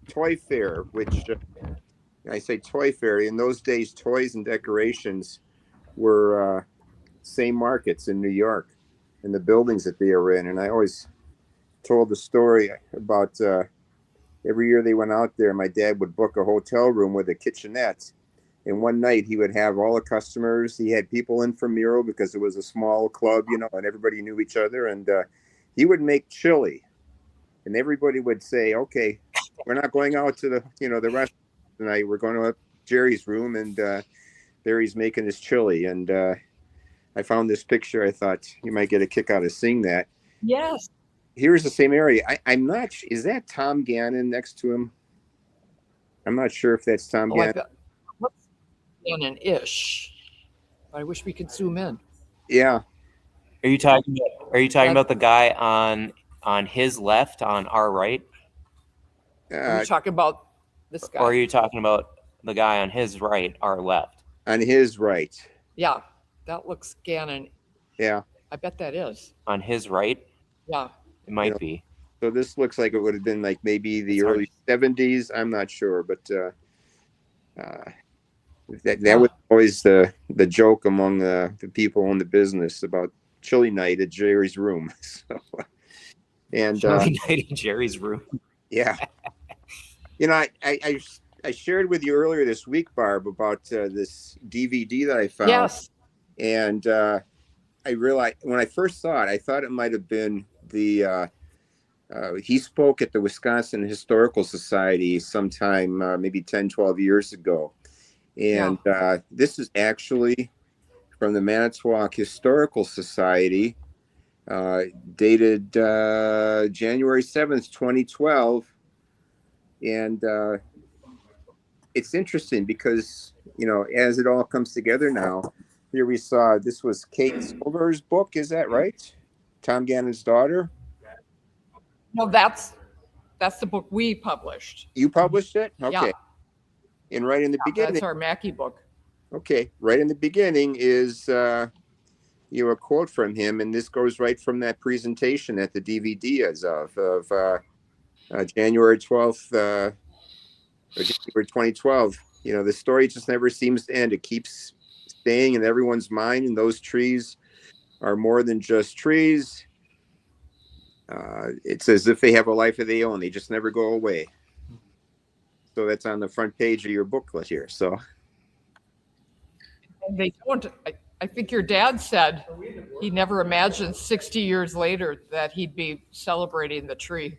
Toy Fair, which I say Toy Fair. In those days, toys and decorations were same markets in New York and the buildings that they were in. And I always told the story about every year they went out there, my dad would book a hotel room with a kitchenette. And one night he would have all the customers. He had people in from Miro because it was a small club, you know, and everybody knew each other. And he would make chili. And everybody would say, okay, we're not going out to the restaurant tonight. We're going to Jerry's room. And there he's making his chili. And I found this picture. I thought you might get a kick out of seeing that. yes. Here's the same area. I'm not, is that Tom Gannon next to him? I'm not sure if that's Tom Oh, I Gannon. bet. What's Gannon-ish? I wish we could zoom in. Yeah. Are you talking about the guy on his left, on our right, Are you talking about this guy? or are you talking about the guy on his right, our left? On his right. Yeah, that looks Gannon. Yeah. I bet that is. On his right, Yeah. it might Yeah. be. So this looks like it would have been like maybe the It's hard. early 70s. I'm not sure, but that was always the joke among the people in the business about chili night at Jerry's room. So, and Chili night in Jerry's room. yeah, you know, I I shared with you earlier this week, Barb, about this DVD that I found. Yes. And I realized when I first saw it, I thought it might have been the. He spoke at the Wisconsin Historical Society sometime maybe 10, 12 years ago. And this is actually from the Manitowoc Historical Society, dated January 7th, 2012. And it's interesting because, as it all comes together now, here we saw this was Kate Silver's book. Is that right? Tom Gannon's daughter. No, that's the book we published. You published it? Okay. Yeah. And right in the beginning. That's our Mackey book. Okay. Right in the beginning is a quote from him, and this goes right from that presentation at the DVD as of January 12th, or January 2012. The story just never seems to end. It keeps staying in everyone's mind, and those trees are more than just trees. It's as if they have a life of their own. They just never go away. So that's on the front page of your booklet here. So they don't. I think your dad said he never imagined 60 years later that he'd be celebrating the tree.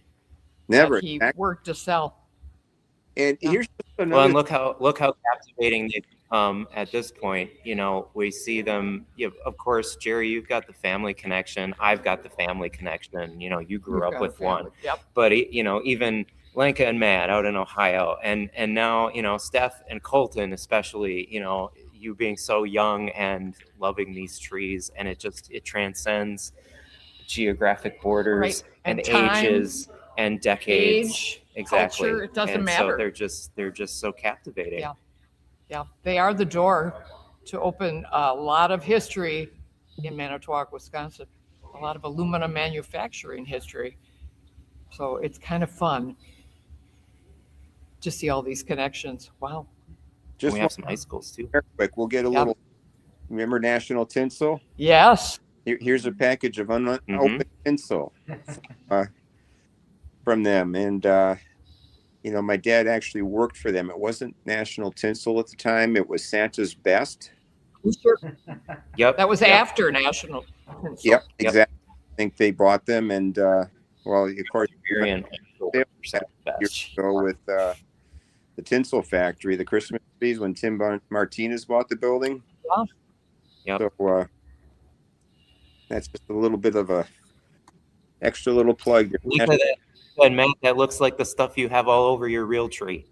Never. That he worked to sell. And here's another. Well, and look how captivating they've become at this point. We see them. Of course, Jerry, you've got the family connection. I've got the family connection. You grew up with one. Yep. But even Lenka and Matt out in Ohio, and now Steph and Colton, especially. You being so young and loving these trees, and it transcends geographic borders right. and time, ages and decades. Age, exactly. Culture, it doesn't and matter. So they're just so captivating. Yeah. They are the door to open a lot of history in Manitowoc, Wisconsin. A lot of aluminum manufacturing history. So it's kind of fun to see all these connections. Wow. We have some high schools too. Real quick, we'll get a little. Remember National Tinsel? Yes. Here's a package of unopened tinsel from them, and my dad actually worked for them. It wasn't National Tinsel at the time; it was Santa's Best. Yep. That was after National Tinsel. Yep, exactly. I think they bought them, and of course, years ago with the Tinsel Factory, the Christmas trees, when Tim Martinez bought the building. Yep. So that's just a little bit of a extra little plug. Look at that. And Matt, that looks like the stuff you have all over your real tree.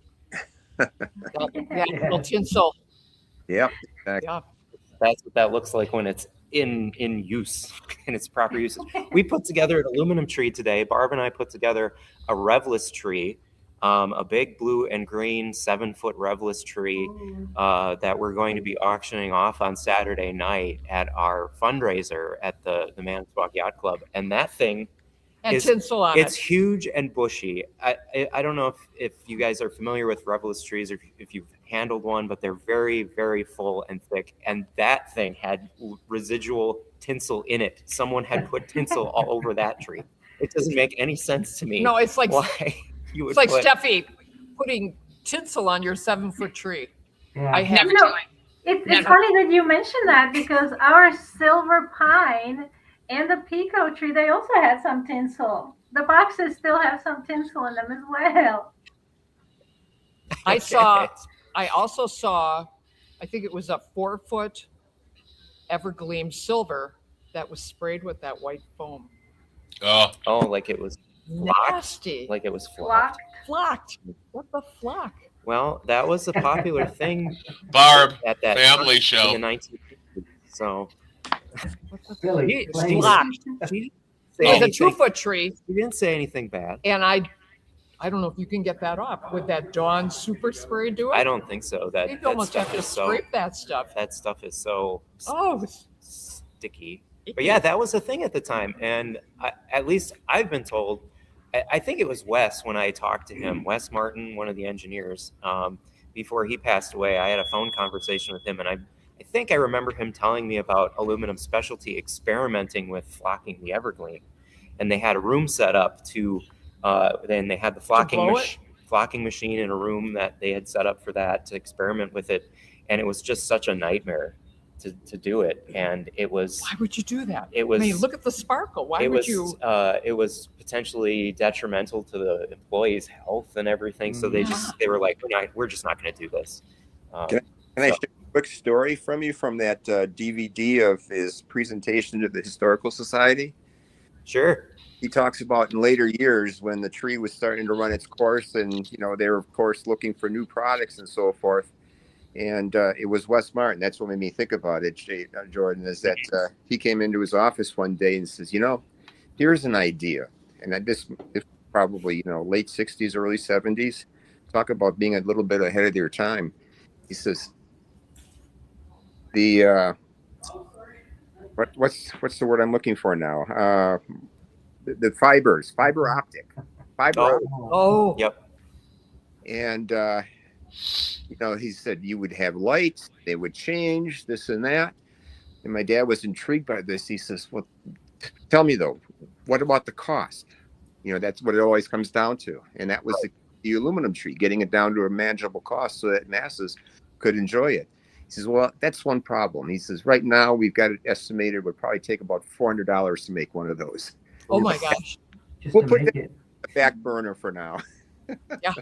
Little tinsel. Yep. Exactly. Yeah. That's what that looks like when it's in use, in its proper use. We put together an aluminum tree today. Barb and I put together a Revless tree, a big blue and green 7-foot Revless tree that we're going to be auctioning off on Saturday night at our fundraiser at the Manitowoc Yacht Club. And that thing And tinsel on it's it. huge and bushy. I don't know if you guys are familiar with Revless trees or if you've handled one, but they're very, very full and thick. And that thing had residual tinsel in it. Someone had put tinsel all over that tree. It doesn't make any sense to me. No, it's like why you would it's like put, Steffi putting tinsel on your 7-foot tree. Yeah. I have You know, it's funny that you mentioned that because our silver pine and the Pico tree, they also had some tinsel. The boxes still have some tinsel in them as well. I also saw, I think it was a 4-foot Evergleam silver that was sprayed with that white foam. Oh, like it was flocked? Nasty. Like it was flocked. Flocked. What the flock? Well, that was a popular thing Barb, at that family time show. in the 1950s. So Billy, she Flocked. didn't It say was a anything- 2-foot tree, She didn't say anything bad. and I don't know if you can get that off. Would that Dawn super spray do it? I don't think so. That You'd that almost have stuff to is so scrape that stuff. that stuff is so Oh, sticky. But yeah, that was a thing at the time, and at least I've been told. I think it was Wes when I talked to him, Wes Martin, one of the engineers. Before he passed away, I had a phone conversation with him, and I think I remember him telling me about Aluminum Specialty experimenting with flocking the Evergleam, and they had a room set up to. Then they had the flocking flocking machine in a room that they had set up for that to experiment with it, and it was just such a nightmare to do it. And it was, Why would you do that? it was, I mean, look at the sparkle. Why it would was, you? it was potentially detrimental to the employees' health and everything. So they were like, we're just not going to do this. Can I share a quick story from you from that DVD of his presentation to the Historical Society? Sure. He talks about in later years when the tree was starting to run its course, and they were of course looking for new products and so forth. And it was Wes Martin. That's what made me think about it, Jordan, is that he came into his office one day and says, here's an idea. And this probably, late 60s, early 70s. Talk about being a little bit ahead of your time. He says, what's the word I'm looking for now? The fiber optic. Oh. Yep. And he said you would have lights, they would change this and that. And my dad was intrigued by this. He says, well, tell me though, what about the cost? That's what it always comes down to. And that was the aluminum tree, getting it down to a manageable cost so that masses could enjoy it. He says, well, that's one problem. He says, right now we've got it estimated it would probably take about $400 to make one of those. Oh my gosh. We'll put that on the back burner for now. Yeah.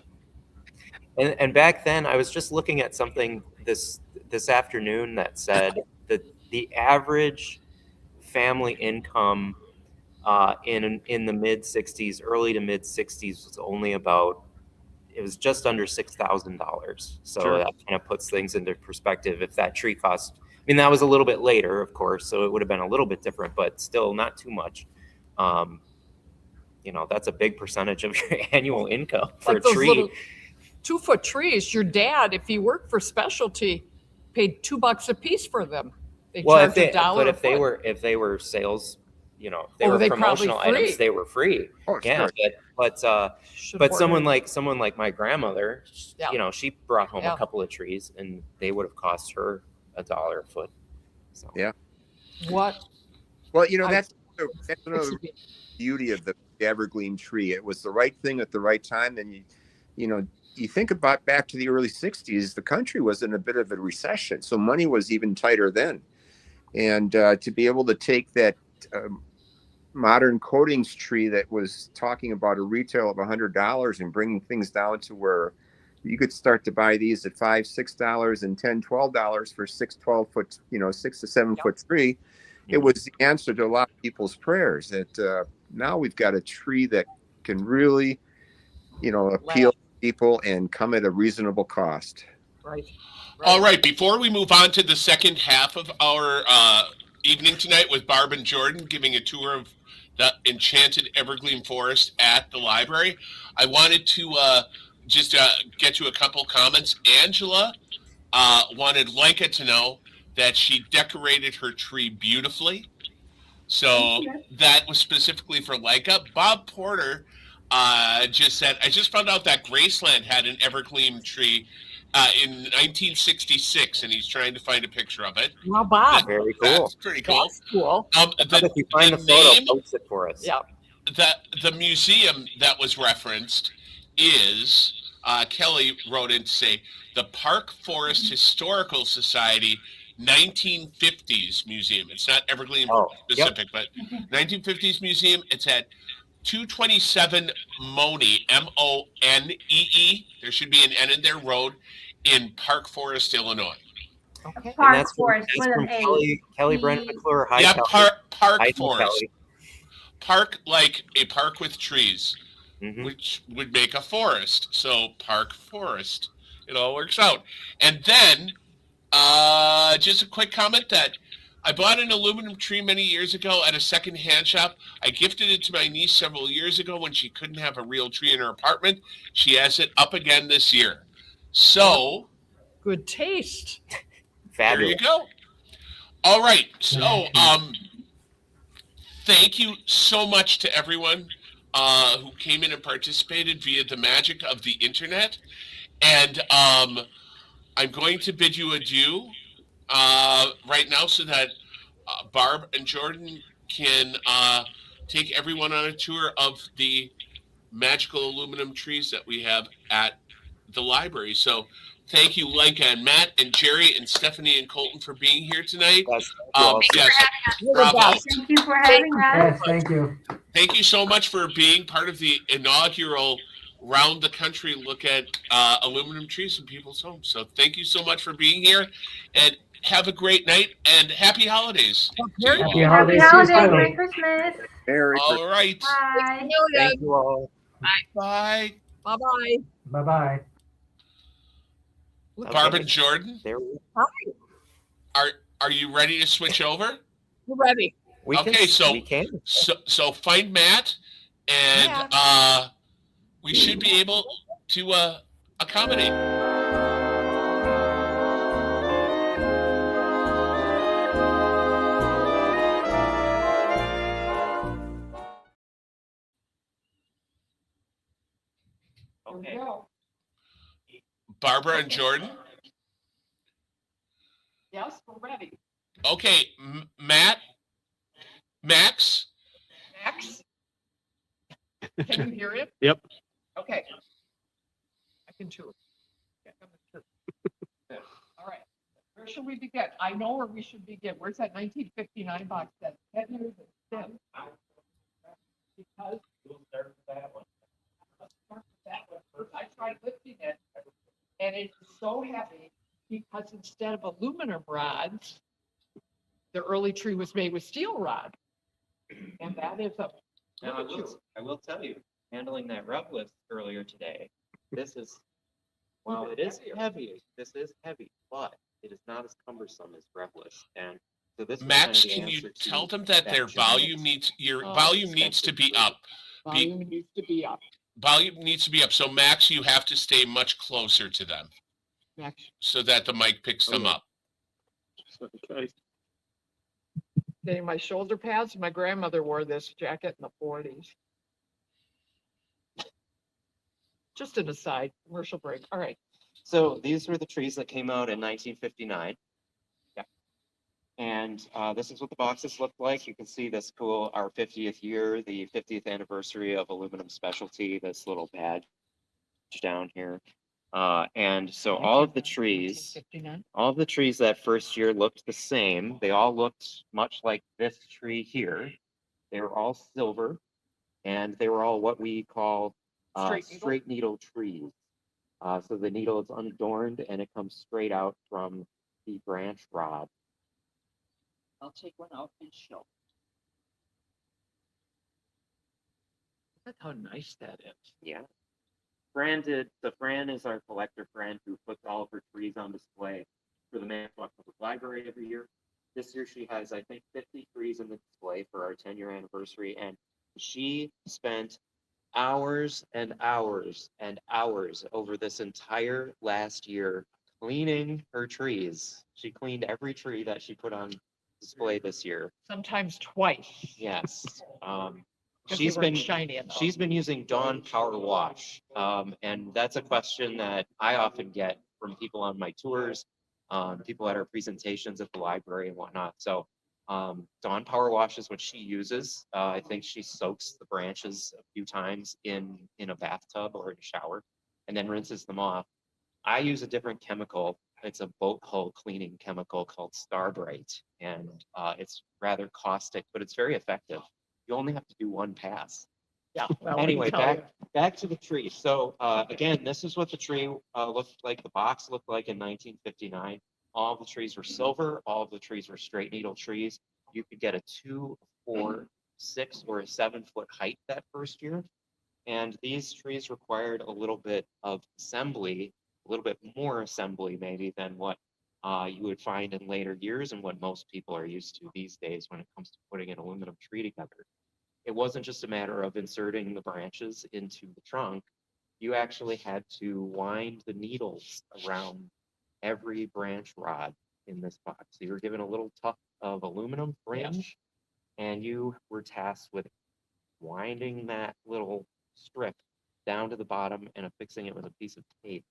And back then, I was just looking at something this afternoon that said that the average family income in the mid 60s, early to mid 60s, was only it was just under $6,000. So Sure. that kind of puts things into perspective. If that tree cost, that was a little bit later, of course, so it would have been a little bit different, but still not too much. That's a big percentage of your annual income for Like a those tree. little 2-foot trees. Your dad, if he worked for specialty, paid $2 a piece for them. They charged $1 but a foot. if they were sales, they Oh, were they promotional probably free. items, they were free. Oh, Yeah, sure. but someone like my grandmother, Yeah. she brought home Yeah. a couple of trees, and they would have cost her $1 a foot. So Yeah. What? Well, that's another beauty of the Evergleam tree. It was the right thing at the right time. And you think about back to the early 60s, the country was in a bit of a recession, so money was even tighter then. And to be able to take that modern coatings tree that was talking about a retail of $100 and bringing things down to where you could start to buy these at $5, $6 and $10, $12 for 6-12 foot, 6 to 7 foot tree. It was the answer to a lot of people's prayers that now we've got a tree that can really, appeal to people and come at a reasonable cost. Right. All right. Before we move on to the second half of our evening tonight with Barb and Jordan giving a tour of the Enchanted Evergleam Forest at the library, I wanted to just get to a couple comments. Angela wanted Leica to know that she decorated her tree beautifully. So that was specifically for Leica. Bob Porter just said, I just found out that Graceland had an Evergleam tree in 1966, and he's trying to find a picture of it. Wow, Bob. Very cool. That's pretty cool. That's cool. If you find the photo, post it for us. Yeah. The museum that was referenced is, Kelly wrote in to say, the Park Forest Historical Society 1950s Museum. It's not Evergleam specific, but 1950s Museum. It's at 227 Monee, Monee. There should be an N in their road in Park Forest, Illinois. Okay. Park And that's Forest from with an A. Kelly Brennan McClure. Hi, Yeah, Kelly. Park Hi, Forest. Kelly. Park, like a park with trees, Mhm. which would make a forest. So Park Forest. It all works out. And then, just a quick comment that I bought an aluminum tree many years ago at a second-hand shop. I gifted it to my niece several years ago when she couldn't have a real tree in her apartment. She has it up again this year. So Good taste. there you go. All right. So, thank you so much to everyone who came in and participated via the magic of the internet. And I'm going to bid you adieu right now so that Barb and Jordan can take everyone on a tour of the magical aluminum trees that we have at the library. So thank you, Lenka and Matt and Jerry and Stephanie and Colton for being here tonight. Yes, thank you all. Thank you Yes, for having us. You're the bravo. best. Thank you for having us. Yes, thank you. Thank you so much for being part of the inaugural round the country look at aluminum trees in people's homes. So thank you so much for being here, and have a great night and happy holidays. to you Happy all. Happy holidays. holidays. to you too. Merry Christmas. Merry All right. Bye. Thank you all. Bye. Bye-bye. Bye-bye. Barb and Jordan, There we, are you ready to switch over? We're ready. we Okay, can, so- we can. So find Matt, and we should be able to accommodate. Okay. Barbara and Jordan. Yes, we're ready. Okay, Matt, Max. Max? Can you hear it? Yep. Okay. I can too. All right. Where should we begin? I know where we should begin. Where's that 1959 box that's 10 years and 10? Because We'll start with that one. let's start with that one first. I tried lifting it and it's so heavy because instead of aluminum rods, the early tree was made with steel rod. And that is a Now, I will tell you, handling that rub lift earlier today, this is, while it is heavy, this is heavy, but it is not as cumbersome as rub lift. And so this was kind Max, of the can you answer to tell them that their giant volume needs volume needs to be up. volume needs to be up. Volume needs to be up. So Max, you have to stay much closer to them Max, so that the mic picks them up. Okay. getting my shoulder pads. My grandmother wore this jacket in the 40s. Just an aside, commercial break. All right. So these were the trees that came out in 1959. Yeah. And this is what the boxes looked like. You can see this cool, our 50th year, the 50th anniversary of aluminum specialty, this little badge down here. And so all of the trees, 1959. all of the trees that first year looked the same. They all looked much like this tree here. They were all silver, and they were all what we call straight needle trees. So the needle is unadorned and it comes straight out from the branch rod. I'll take one out and show. Look at how nice that is. Yeah. Fran is our collector friend who puts all of her trees on display for the Manitowoc Public Library every year. This year she has, I think, 50 trees in the display for our 10-year anniversary, and she spent hours and hours and hours over this entire last year cleaning her trees. She cleaned every tree that she put on display this year. Sometimes twice. Yes. 'cause She's they weren't been shiny enough. she's been using Dawn Power Wash, and that's a question that I often get from people on my tours, people at our presentations at the library and whatnot. So Dawn Power Wash is what she uses. I think she soaks the branches a few times in a bathtub or in a shower, and then rinses them off. I use a different chemical. It's a boat hull cleaning chemical called Starbright, and it's rather caustic, but it's very effective. You only have to do one pass. Yeah. well, let me Anyway, tell you. back to the tree. So again, this is what the tree looked like, the box looked like in 1959. All of the trees were silver, all of the trees were straight needle trees. You could get a 2, 4, 6, or a 7-foot height that first year. And these trees required a little bit of assembly, a little bit more assembly maybe than what you would find in later years and what most people are used to these days when it comes to putting an aluminum tree together. It wasn't just a matter of inserting the branches into the trunk. You actually had to wind the needles around every branch rod in this box. So you were given a little tuft of aluminum fringe, and you were tasked with winding that little strip down to the bottom and affixing it with a piece of tape.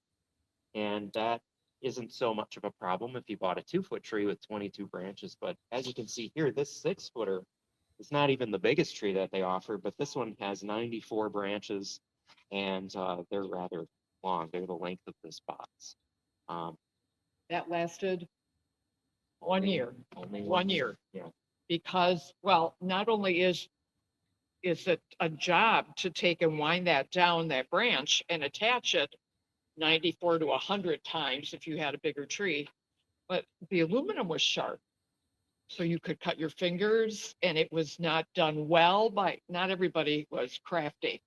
And that isn't so much of a problem if you bought a 2-foot tree with 22 branches. But as you can see here, this 6-footer is not even the biggest tree that they offer, but this one has 94 branches and they're rather long. They're the length of this box. That lasted 1 year. Only 1 year. Yeah. Because, well, not only is it a job to take and wind that down, that branch, and attach it 94 to 100 times if you had a bigger tree, but the aluminum was sharp. So you could cut your fingers, and it was not done well not everybody was crafty.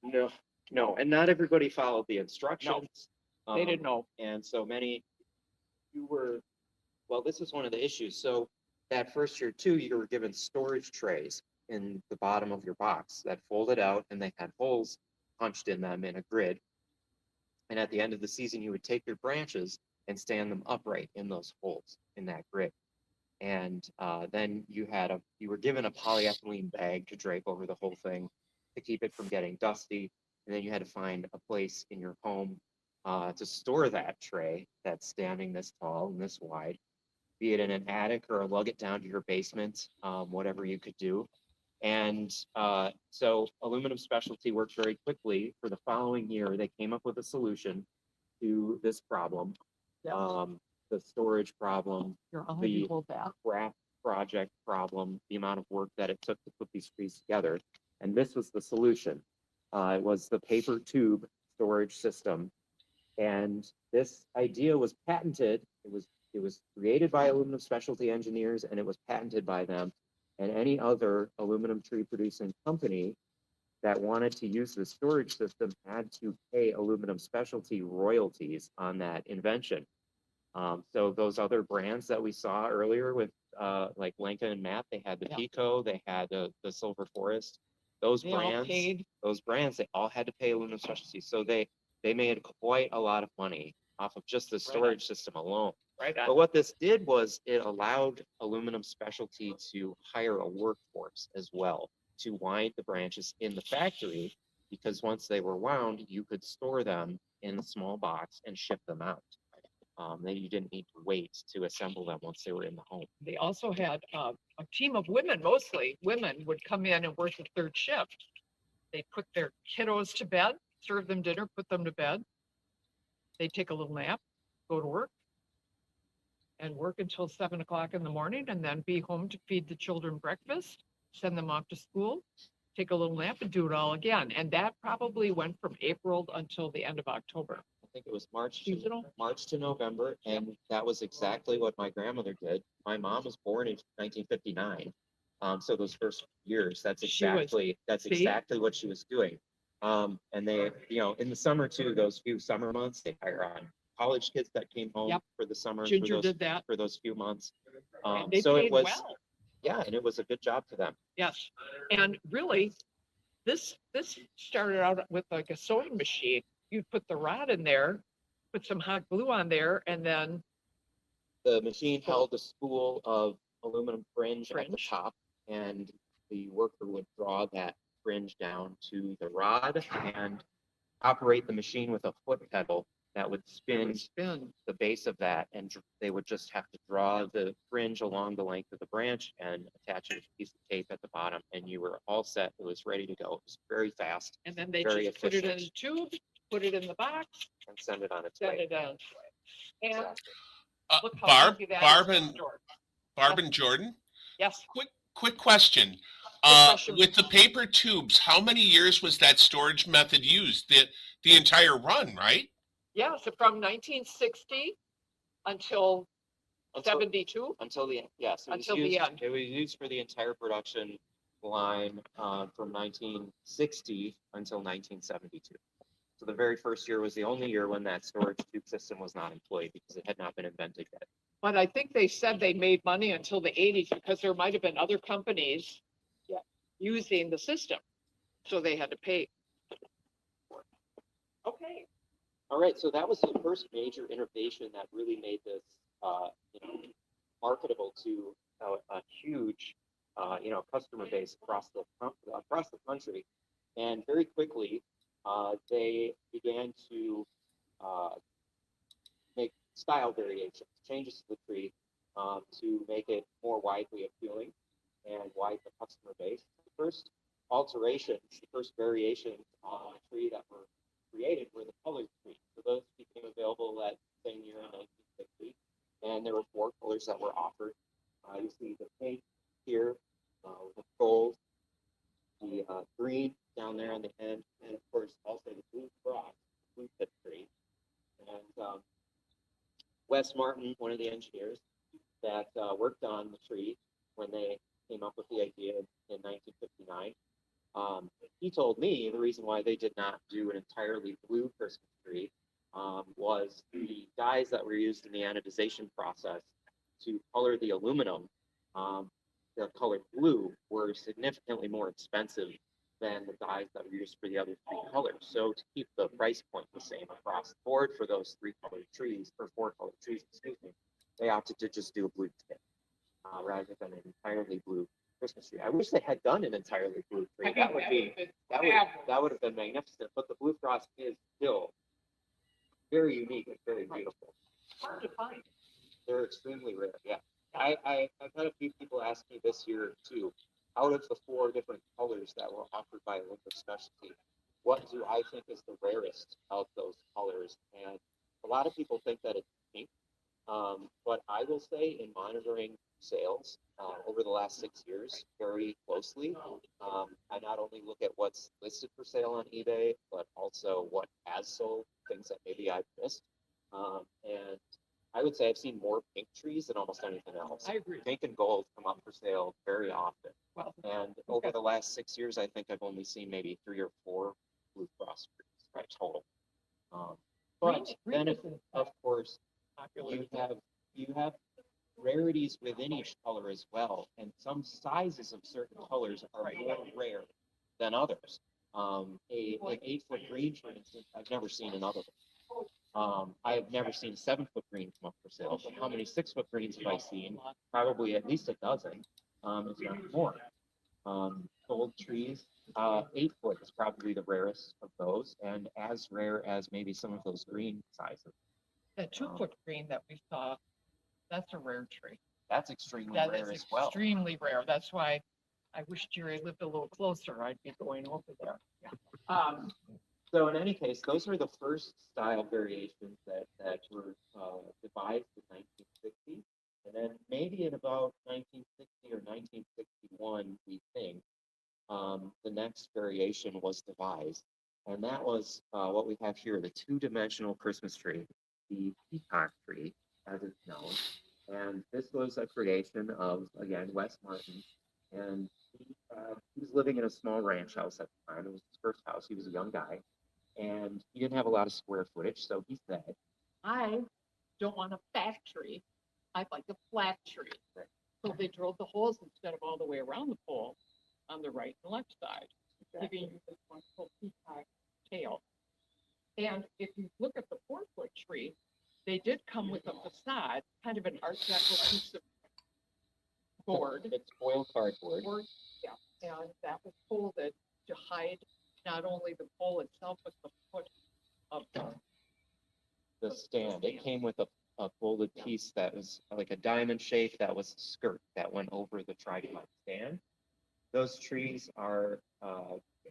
No, and not everybody followed the instructions. They didn't know. And so many, well, this is one of the issues. So that first year too, you were given storage trays in the bottom of your box that folded out, and they had holes punched in them in a grid. And at the end of the season, you would take your branches and stand them upright in those holes in that grid. And then you were given a polyethylene bag to drape over the whole thing to keep it from getting dusty. And then you had to find a place in your home to store that tray that's standing this tall and this wide, be it in an attic or lug it down to your basement, whatever you could do. And so Aluminum Specialty worked very quickly. For the following year, they came up with a solution to this problem. The storage problem, the craft project problem, the amount of work that it took to put these trees together. And this was the solution. It was the paper tube storage system. And this idea was patented. It was created by Aluminum Specialty engineers, and it was patented by them. And any other aluminum tree producing company that wanted to use the storage system had to pay Aluminum Specialty royalties on that invention. So those other brands that we saw earlier with like Lincoln and Matt, they had the Pico, they had the Silver Forest. Those brands, they all had to pay Aluminum Specialty. So they made quite a lot of money off of just the storage system alone. But what this did was it allowed Aluminum Specialty to hire a workforce as well to wind the branches in the factory, because once they were wound, you could store them in a small box and ship them out. Then you didn't need to wait to assemble them once they were in the home. They also had a team of women, mostly women, would come in and work the third shift. They'd put their kiddos to bed, serve them dinner, put them to bed. They'd take a little nap, go to work, and work until 7 o'clock in the morning, and then be home to feed the children breakfast, send them off to school, take a little nap, and do it all again. And that probably went from April until the end of October. I think it was March to November, and that was exactly what my grandmother did. My mom was born in 1959, so those first years, that's exactly what she was doing. And they, in the summer too, those few summer months, they hire on college kids that came home for the summer. Ginger did that for those few months. They so paid it was well. Yeah, and it was a good job to them. Yes, and really, this started out with like a sewing machine. You'd put the rod in there, put some hot glue on there, and then the machine held a spool of aluminum fringe at the top, and the worker would draw that fringe down to the rod and operate the machine with a foot pedal that would spin the base of that, and they would just have to draw the fringe along the length of the branch and attach it to a piece of tape at the bottom, and you were all set. It was ready to go. It was very fast. And then they just put it in a tube, put it in the box, and send it on its way. And Barb and Jordan. Yes. Quick question. With the paper tubes, how many years was that storage method used? The entire run, right? Yeah, so from 1960 until 72. Until the end. Yes. Until the end. It was used for the entire production line from 1960 until 1972. So the very first year was the only year when that storage tube system was not employed because it had not been invented yet. But I think they said they made money until the 80s because there might have been other companies using the system. So they had to pay. Okay. All right. So that was the first major innovation that really made this marketable to a huge customer base across the country. And very quickly, they began to make style variations, changes to the tree to make it more widely appealing and widen the customer base. The first alterations, the first variations on a tree that were created were the colored trees. So those became available that same year in 1960, and there were 4 colors that were offered. You see the pink here, with the gold, the green down there on the end, and of course also the blue cross, blue tip tree. And Wes Martin, one of the engineers that worked on the tree when they came up with the idea in 1959, he told me the reason why they did not do an entirely blue Christmas tree was the dyes that were used in the anodization process to color the aluminum, the color blue, were significantly more expensive than the dyes that were used for the other 3 colors. So to keep the price point the same across the board for those 3 colored trees, or 4 colored trees, excuse me, they opted to just do a blue tip rather than an entirely blue Christmas tree. I wish they had done an entirely blue tree. That would have been magnificent. But the blue frost is still very unique and very beautiful. Hard to find. They're extremely rare. Yeah, I've had a few people ask me this year too. Out of the 4 different colors that were offered by Olympus Specialty, what do I think is the rarest of those colors? And a lot of people think that it's pink. But I will say, in monitoring sales over the last 6 years very closely, I not only look at what's listed for sale on eBay, but also what has sold, things that maybe I've missed. And I would say I've seen more pink trees than almost anything else. I agree. Pink and gold come up for sale very often. Well, And over the last 6 years, I think I've only seen maybe 3 or 4 blue frost trees, right, total. But then, of course, you have rarities within each color as well, and some sizes of certain colors are more rare than others. An 8-foot green, for instance, I've never seen another one. I have never seen a 7-foot green come up for sale. But how many 6-foot greens have I seen? Probably at least a dozen, if not more. Gold trees, 8-foot is probably the rarest of those, and as rare as maybe some of those green sizes. The 2-foot green that we saw, that's a rare tree. That's extremely That rare is as well. extremely rare. That's why I wish Jerry lived a little closer. I'd be going over there. So in any case, those were the first style variations that were devised in 1960. And then maybe in about 1960 or 1961, we think, the next variation was devised. And that was what we have here, the 2-dimensional Christmas tree, the peacock tree, as it's known. And this was a creation of, again, Wes Martin. And he was living in a small ranch house at the time. It was his first house. He was a young guy. And he didn't have a lot of square footage. So he said, I don't want a fat tree. I'd like a flat tree. So they drilled the holes instead of all the way around the pole on the right and left side, giving you this wonderful peacock tail. And if you look at the 4-foot tree, they did come with a facade, kind of an Art Deco piece of board. It's foil cardboard. Yeah, and that was folded to hide not only the pole itself, but the foot of The stand. It came with a folded piece that was like a diamond shape that was a skirt that went over the tripod stand. Those trees are,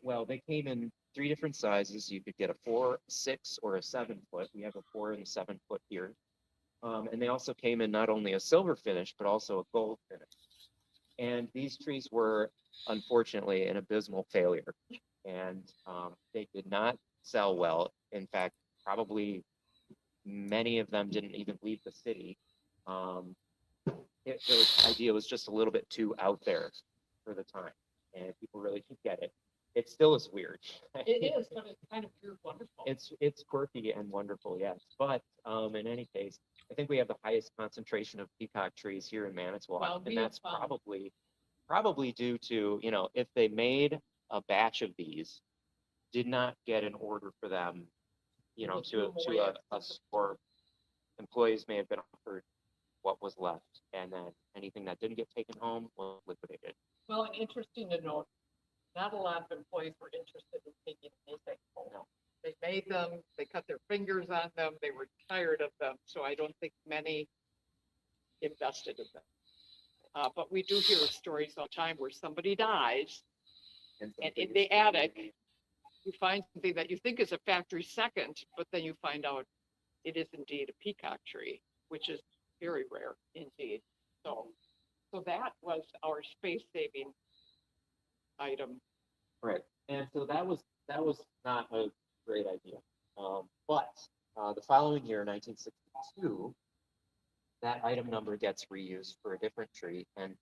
well, they came in 3 different sizes. You could get a 4, 6, or a 7-foot. We have a 4 and a 7-foot here. And they also came in not only a silver finish, but also a gold finish. And these trees were, unfortunately, an abysmal failure. And they did not sell well. In fact, probably many of them didn't even leave the city. The idea was just a little bit too out there for the time, and people really didn't get it. It still is weird. It is, but it's kind of weird, wonderful. It's quirky and wonderful, yes. But in any case, I think we have the highest concentration of peacock trees here in Manitowoc, Well, and that's probably due to, if they made a batch of these, did not get an order for them, to a store. Employees may have been offered what was left, and then anything that didn't get taken home was liquidated. Well, and interesting to note, not a lot of employees were interested in taking anything home. No. They made them, they cut their fingers on them, they were tired of them, so I don't think many invested in them. But we do hear stories all the time where somebody dies And And in the attic, you find something that you think is a factory second, but then you find out it is indeed a peacock tree, which is very rare indeed. So that was our space-saving item. Right. And so that was not a great idea. But the following year, 1962, that item number gets reused for a different tree, and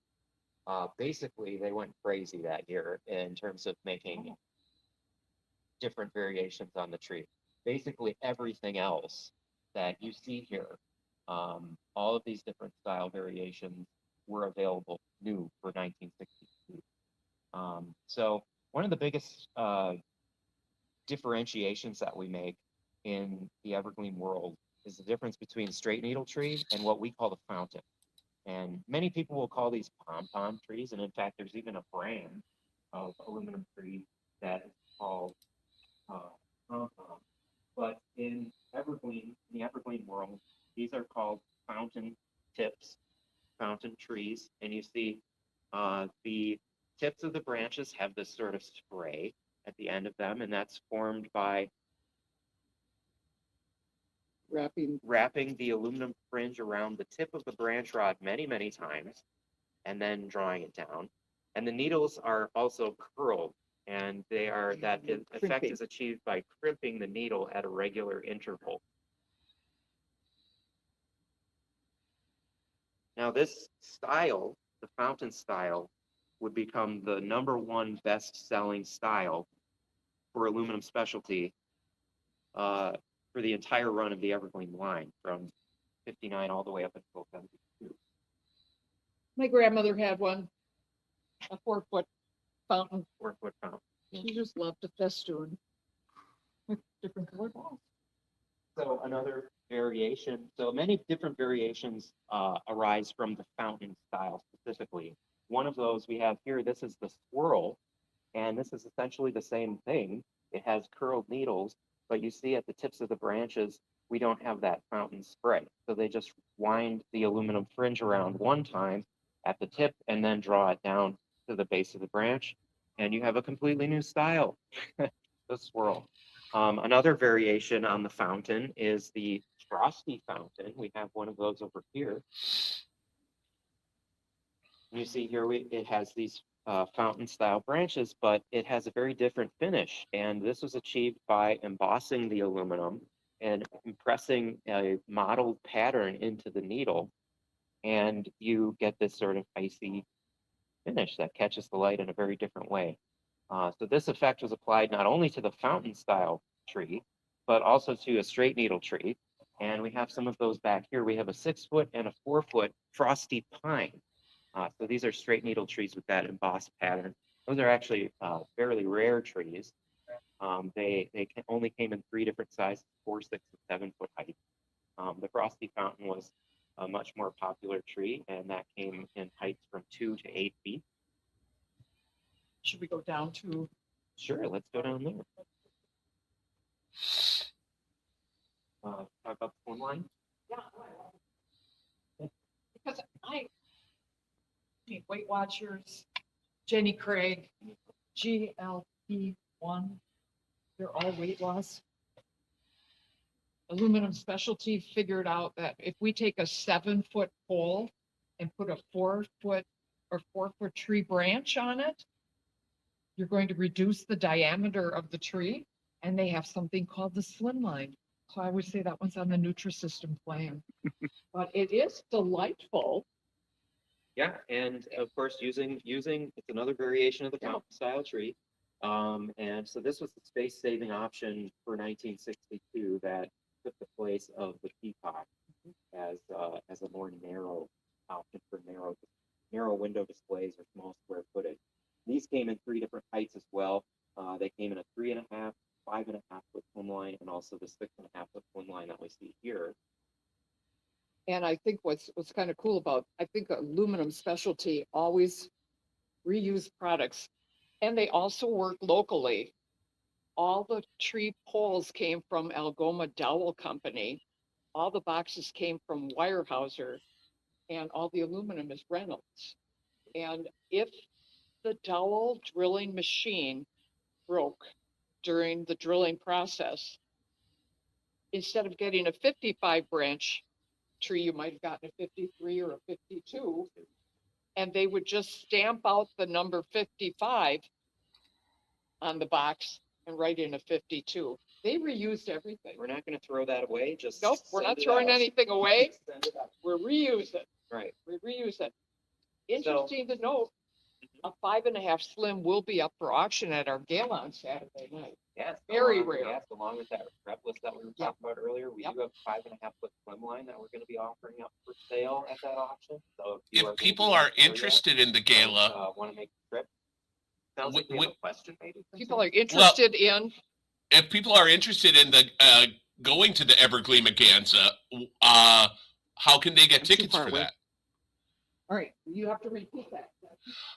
basically they went crazy that year in terms of making different variations on the tree. Basically everything else that you see here, all of these different style variations were available new for 1962. So one of the biggest differentiations that we make in the Evergleam world is the difference between straight needle tree and what we call the fountain. And many people will call these pom-pom trees, and in fact, there's even a brand of aluminum tree that is called pom-pom. But in the Evergleam world, these are called fountain tips, fountain trees, and you see the tips of the branches have this sort of spray at the end of them, and that's formed by wrapping the aluminum fringe around the tip of the branch rod many, many times, and then drawing it down. And the needles are also curled, and that effect is achieved by crimping the needle at a regular interval. Now this style, the fountain style, would become the #1 best-selling style for aluminum specialty for the entire run of the Evergleam line from 59 all the way up until 72. My grandmother had one, a 4-foot fountain. 4-foot fountain. She just loved to festoon with different colored balls. So another variation, so many different variations arise from the fountain style specifically. One of those we have here, this is the swirl, and this is essentially the same thing. It has curled needles, but you see at the tips of the branches, we don't have that fountain spray. So they just wind the aluminum fringe around one time at the tip and then draw it down to the base of the branch, and you have a completely new style, the swirl. Another variation on the fountain is the frosty fountain. We have one of those over here. You see here, it has these fountain style branches, but it has a very different finish. And this was achieved by embossing the aluminum and impressing a modeled pattern into the needle. And you get this sort of icy finish that catches the light in a very different way. So this effect was applied not only to the fountain style tree, but also to a straight needle tree. And we have some of those back here. We have a 6-foot and a 4-foot frosty pine. So these are straight needle trees with that embossed pattern. Those are actually fairly rare trees. They only came in 3 different sizes, 4, 6, and 7-foot height. The frosty fountain was a much more popular tree, and that came in heights from 2 to 8 feet. Should we go down to? Sure, let's go down there. Talk about the phone line. Yeah. Because Weight Watchers, Jenny Craig, GLP-1, they're all weight loss. Aluminum Specialty figured out that if we take a 7-foot pole and put a 4-foot or 4-foot tree branch on it, you're going to reduce the diameter of the tree, and they have something called the slimline. So I would say that one's on the Nutrisystem plan. But it is delightful. Yeah, and of course, using it's another variation of the fountain style tree. And so this was the space-saving option for 1962 that took the place of the peacock as a more narrow option for narrow window displays or small square footage. These came in 3 different heights as well. They came in a 3.5, 5.5 foot swim line, and also the 6.5 foot swim line that we see here. And I think what's kind of cool about, I think Aluminum Specialty always reuse products, and they also work locally. All the tree poles came from Algoma Dowell Company. All the boxes came from Weyerhaeuser, and all the aluminum is Reynolds. And if the dowel drilling machine broke during the drilling process, instead of getting a 55 branch tree, you might have gotten a 53 or a 52. And they would just stamp out the number 55 on the box and write in a 52. They reused everything. We're not going to throw that away. Just Nope, we're send not it throwing out. anything away. Send it out. We're reusing. Right. We reuse it. Interesting to note, a 5.5 slim will be up for auction at our gala on Saturday night. Yes. Very rare. Yes, along with that rep list that we were talking about earlier, we do have a 5.5 foot slim line that we're going to be offering up for sale at that auction. So If people are interested in the gala, want to make the trip. Sounds like we have a question, maybe. People are interested in. if people are interested in the going to the Evergleam Aganza, how can they get tickets for that? All right, you have to repeat that.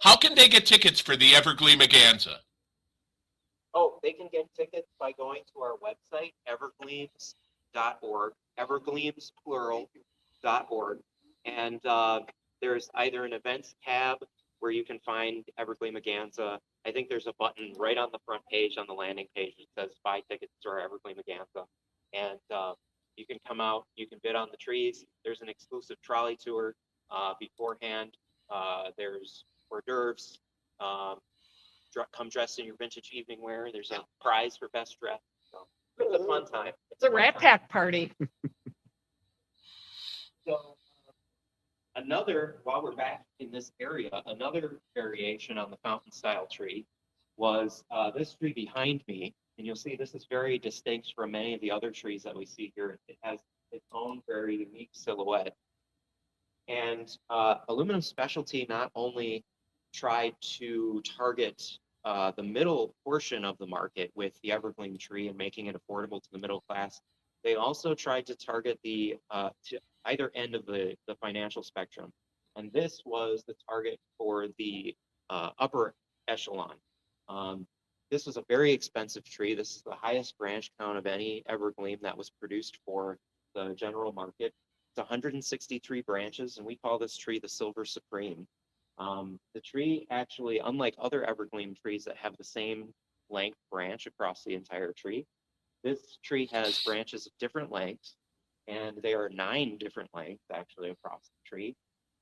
How can they get tickets for the Evergleam Aganza? Oh, they can get tickets by going to our website, evergleams.org, evergleams.org. And there's either an events tab where you can find Evergleam Aganza. I think there's a button right on the front page on the landing page that says buy tickets to our Evergleam Aganza. And you can come out, you can bid on the trees. There's an exclusive trolley tour beforehand. There's hors d'oeuvres. Come dressed in your vintage evening wear. There's a prize for best dress. So it's a fun time. It's a Rat Pack party. So while we're back in this area, another variation on the fountain style tree was this tree behind me. And you'll see this is very distinct from many of the other trees that we see here. It has its own very unique silhouette. And Aluminum Specialty not only tried to target the middle portion of the market with the Evergleam tree and making it affordable to the middle class, they also tried to target the to either end of the financial spectrum. And this was the target for the upper echelon. This was a very expensive tree. This is the highest branch count of any Evergleam that was produced for the general market. It's 163 branches, and we call this tree the Silver Supreme. The tree actually, unlike other Evergleam trees that have the same length branch across the entire tree, this tree has branches of different lengths, and there are 9 different lengths actually across the tree.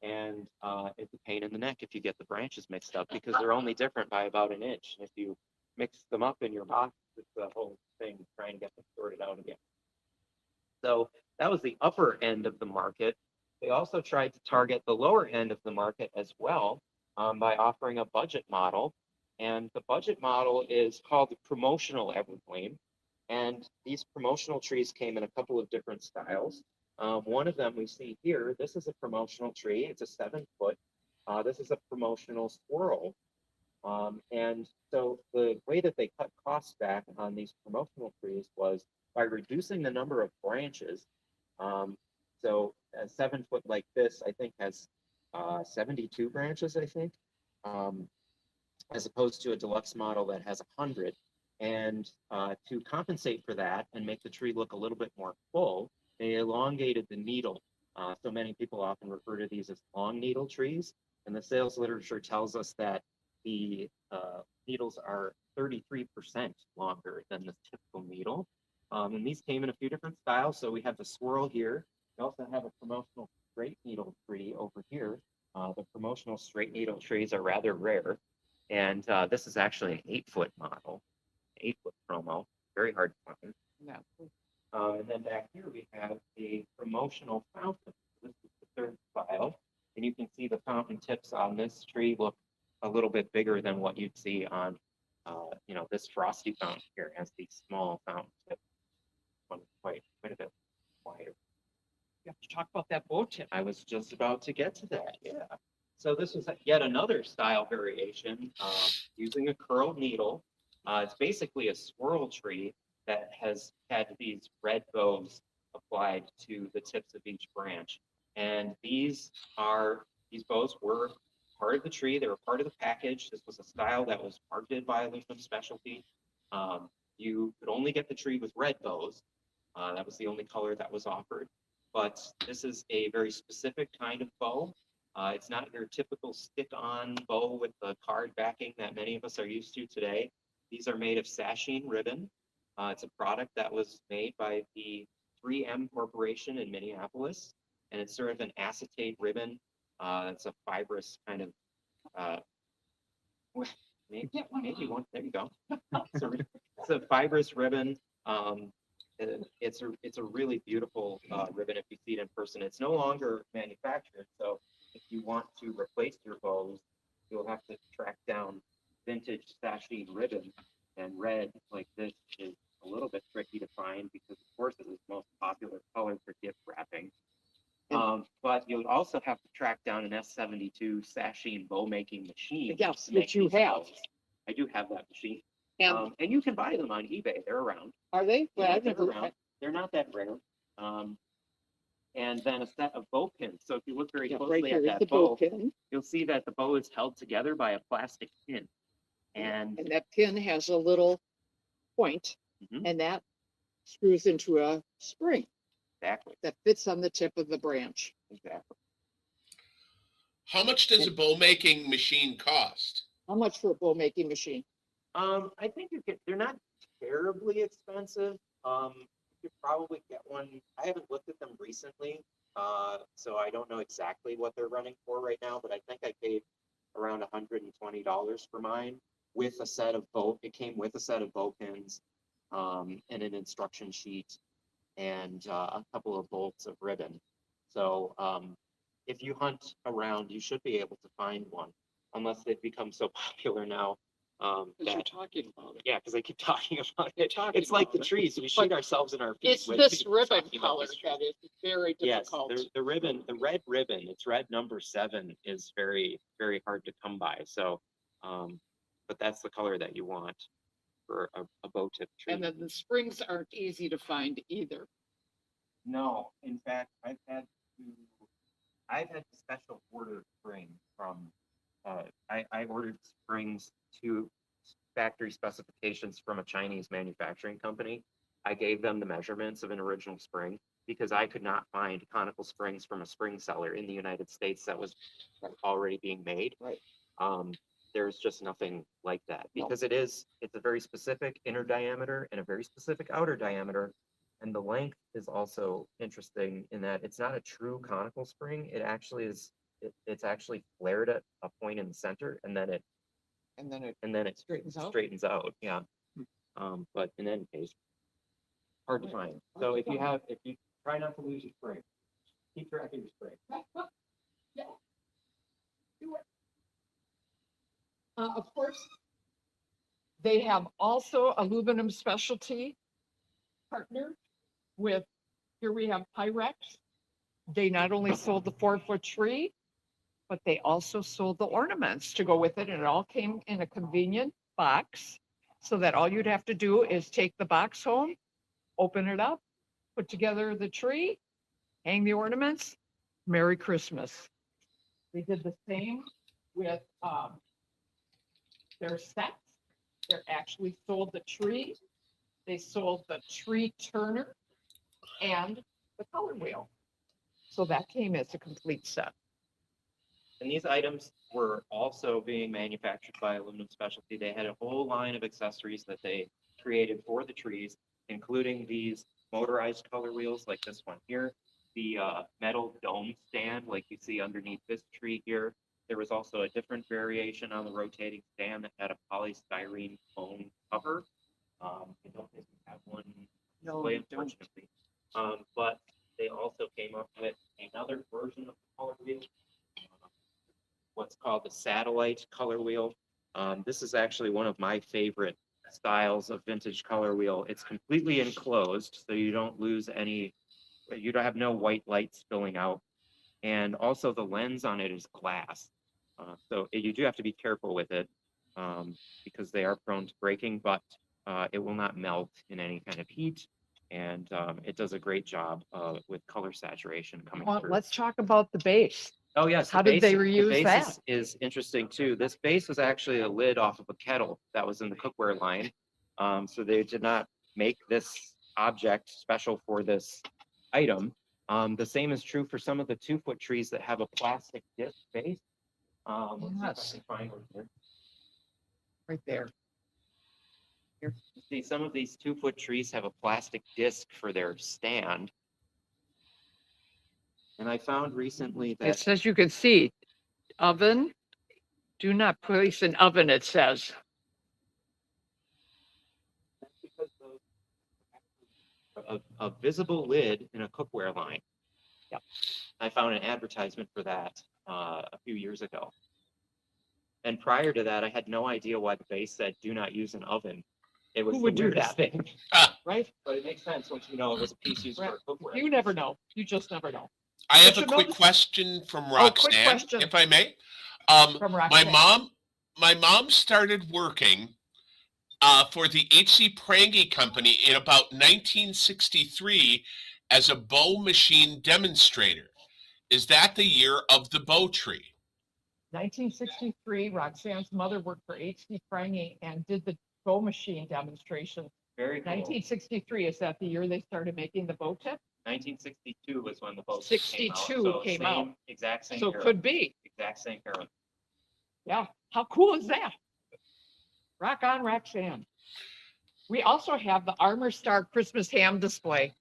And it's a pain in the neck if you get the branches mixed up because they're only different by about an inch. If you mix them up in your box, it's the whole thing trying to get them sorted out again. So that was the upper end of the market. They also tried to target the lower end of the market as well by offering a budget model. And the budget model is called the promotional Evergleam. And these promotional trees came in a couple of different styles. One of them we see here, this is a promotional tree. It's a 7-foot. This is a promotional squirrel. And so the way that they cut costs back on these promotional trees was by reducing the number of branches. So a 7-foot like this, I think, has 72 branches, I think, as opposed to a deluxe model that has 100. And to compensate for that and make the tree look a little bit more full, they elongated the needle. So many people often refer to these as long needle trees. And the sales literature tells us that the needles are 33% longer than the typical needle. And these came in a few different styles. So we have the swirl here. We also have a promotional straight needle tree over here. The promotional straight needle trees are rather rare. And this is actually an 8-foot model, 8-foot promo, very hard to find. Yeah. And then back here we have a promotional fountain. This is the 3rd style. And you can see the fountain tips on this tree look a little bit bigger than what you'd see on, this frosty fountain here. It has these small fountain tips. One quite a bit wider. You have to talk about that bow tip. I was just about to get to that. Yeah. So this is yet another style variation using a curled needle. It's basically a swirl tree that has had these red bows applied to the tips of each branch. And these bows were part of the tree. They were part of the package. This was a style that was marketed by Aluminum Specialty. You could only get the tree with red bows. That was the only color that was offered. But this is a very specific kind of bow. It's not your typical stick-on bow with the card backing that many of us are used to today. These are made of sasheen ribbon. It's a product that was made by the 3M Corporation in Minneapolis, and it's sort of an acetate ribbon. It's a fibrous kind of, maybe one, there you go. It's a fibrous ribbon. It's a really beautiful ribbon if you see it in person. It's no longer manufactured, so if you want to replace your bows, you'll have to track down vintage sasheen ribbon, and red like this is a little bit tricky to find because of course it was the most popular color for gift wrapping. But you'll also have to track down an S72 sasheen bow making machine. Yes, to make which you these have. bows. I do have that machine. And And you can buy them on eBay. They're around. are they? Well, Yeah, I've they're never. around. They're not that rare. And then a set of bow pins. So if you look very Yeah, closely right here at is that the bow bow, pin, you'll see that the bow is held together by a plastic pin. And and that pin has a little point, Mhm. and that screws into a spring exactly, that fits on the tip of the branch. exactly. How much does a bow making machine cost? How much for a bow making machine? I think they're not terribly expensive. You could probably get one. I haven't looked at them recently, so I don't know exactly what they're running for right now, but I think I paid around $120 for mine with a set of bow. It came with a set of bow pins, and an instruction sheet and a couple of bolts of ribbon. So if you hunt around, you should be able to find one, unless they've become so popular now. You're talking about it. Yeah, because I keep talking about it. talking It's like the about it. trees. We shoot ourselves in our feet. It's when this we ribbon talking about color these trees. that is very Yes, difficult. the ribbon, the red ribbon, it's red number 7 is very, very hard to come by. So, but that's the color that you want for a bow tip tree. And then the springs aren't easy to find either. No, in fact, I've had to special order springs from, I ordered springs to factory specifications from a Chinese manufacturing company. I gave them the measurements of an original spring because I could not find conical springs from a spring seller in the United States that was already being made. Right. There's just nothing like that No. because it's a very specific inner diameter and a very specific outer diameter. And the length is also interesting in that it's not a true conical spring. It actually is, it's actually flared at a point in the center and then it straightens out. Yeah. But in any case, hard to find. So if you try not to lose your spring, keep track of your spring. Yeah. Do it. Of course, they have also aluminum specialty partner with, here we have Pyrex. They not only sold the 4-foot tree, but they also sold the ornaments to go with it. And it all came in a convenient box so that all you'd have to do is take the box home, open it up, put together the tree, hang the ornaments. Merry Christmas. They did the same with their sets. They actually sold the tree. They sold the tree turner and the color wheel. So that came as a complete set. And these items were also being manufactured by Aluminum Specialty. They had a whole line of accessories that they created for the trees, including these motorized color wheels like this one here, the metal dome stand like you see underneath this tree here. There was also a different variation on the rotating stand that had a polystyrene foam cover. I don't think we have one display, unfortunately. But they also came up with another version of the color wheel, what's called the satellite color wheel. This is actually one of my favorite styles of vintage color wheel. It's completely enclosed, so you don't lose any, you don't have no white light spilling out. And also the lens on it is glass. So you do have to be careful with it because they are prone to breaking, but it will not melt in any kind of heat. And it does a great job with color saturation coming through. Let's talk about the base. Oh, yes. How did they the reuse base that? is interesting too. This base was actually a lid off of a kettle that was in the cookware line. So they did not make this object special for this item. The same is true for some of the 2-foot trees that have a plastic disc base. Let's see if I can find one here. Right there. Here, see, some of these 2-foot trees have a plastic disc for their stand. And I found recently It that says you can see oven. Do not place an oven, it says. because a visible lid in a cookware line. Yep. I found an advertisement for that a few years ago. And prior to that, I had no idea why the base said "do not use an oven." It was Who the would do weirdest that? thing, Right? but it makes sense once you know it was a piece used Right. for cookware. You never know. You just never know. I have But a you quick notice- question from Oh, quick Roxanne, question. if I may. From My Roxanne. mom started working for the H.C. Prange Company in about 1963 as a bow machine demonstrator. Is that the year of the bow tree? 1963, Roxanne's mother worked for H.C. Prange and did the bow machine demonstration. Very cool. 1963, is that the year they started making the bow tip? 1962 was when the boat 62 came out. Exact same So era. could be. Exact same era. Yeah. How cool is that? Rock on, Roxanne. We also have the Armor Star Christmas ham display.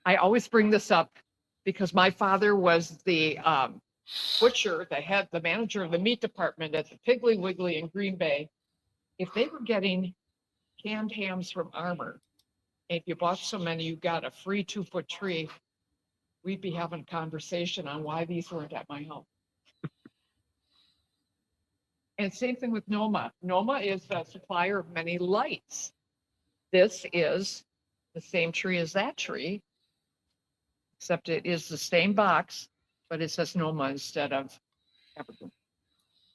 I always bring this up because my father was the butcher, the manager of the meat department at the Piggly Wiggly in Green Bay. If they were getting canned hams from Armor, and if you bought so many, you got a free 2-foot tree, we'd be having a conversation on why these weren't at my home. And same thing with Noma. Noma is a supplier of many lights. This is the same tree as that tree, except it is the same box, but it says Noma instead of Evergleam.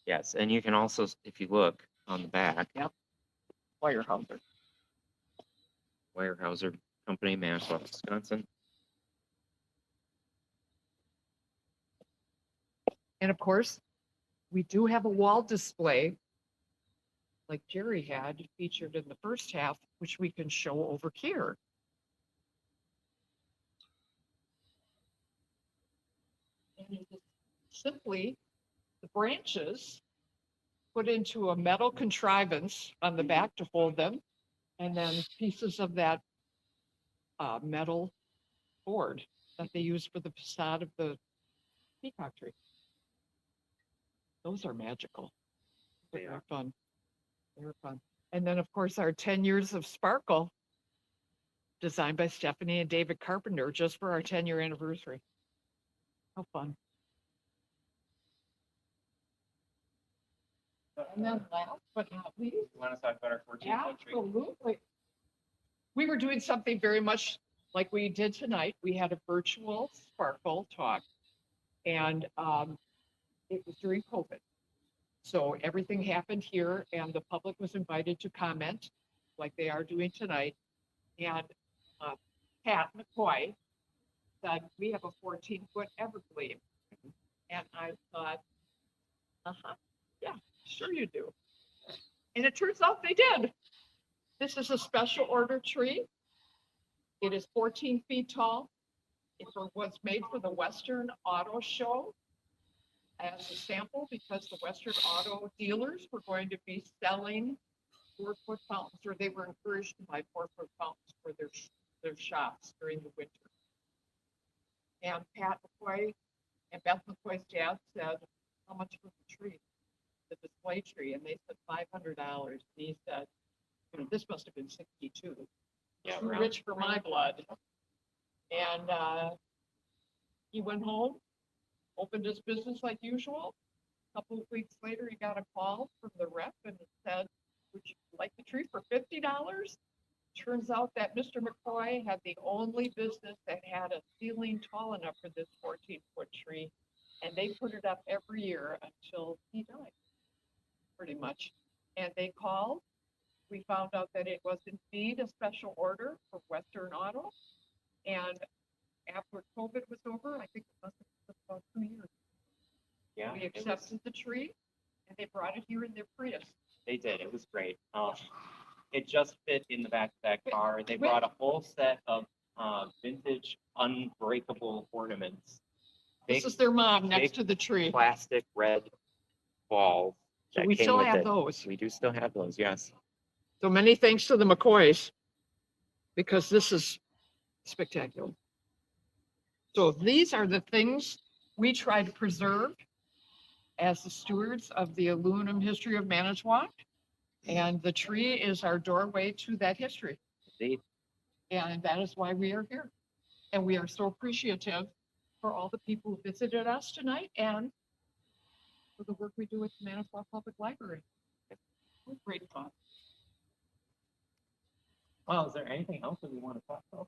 Yes, and you can also, if you look on the back, Weyerhaeuser. Weyerhaeuser Company, Manitowoc, Wisconsin. And of course, we do have a wall display like Jerry had featured in the first half, which we can show over here. And it is simply the branches put into a metal contrivance on the back to hold them, and then pieces of that metal board that they use for the facade of the peacock tree. Those are magical. They are fun. They're fun. And then, of course, our 10 years of Sparkle, designed by Stephanie and David Carpenter, just for our 10-year anniversary. How fun. And then last but not least, You want to talk about our 14-foot tree? absolutely. We were doing something very much like we did tonight. We had a virtual Sparkle talk, and it was during COVID. So everything happened here, and the public was invited to comment like they are doing tonight. And Pat McCoy said, we have a 14-foot Evergleam. And I thought, yeah, sure you do. And it turns out they did. This is a special order tree. It is 14 feet tall. It was made for the Western Auto Show as a sample because the Western Auto dealers were going to be selling 4-foot fountains, or they were encouraged to buy 4-foot fountains for their shops during the winter. And Pat McCoy and Beth McCoy's dad said, how much was the tree, the display tree? And they said $500. And he said, you know, this must have been 62. Yeah, Too around. rich for my blood. And he went home, opened his business like usual. A couple of weeks later, he got a call from the rep and it said, would you like the tree for $50? Turns out that Mr. McCoy had the only business that had a ceiling tall enough for this 14-foot tree. And they put it up every year until he died, pretty much. And they called. We found out that it was indeed a special order for Western Auto. And after COVID was over, I think it must have been about 2 years. Yeah, We accepted the tree and they brought it here in their Prius. They did. It was great. It just fit in the back of that car. They Wait. brought a whole set of vintage unbreakable ornaments. This Big is their mom next big to the tree. plastic red balls So that we came still with have it. those. We do still have those, yes. So many thanks to the McCoys, because this is spectacular. So these are the things we try to preserve as the stewards of the aluminum history of Manitowoc. And the tree is our doorway to that history. Indeed. And that is why we are here. And we are so appreciative for all the people who visited us tonight and for the work we do with the Manitowoc Public Library. We're great fun. Well, is there anything else that we want to talk about?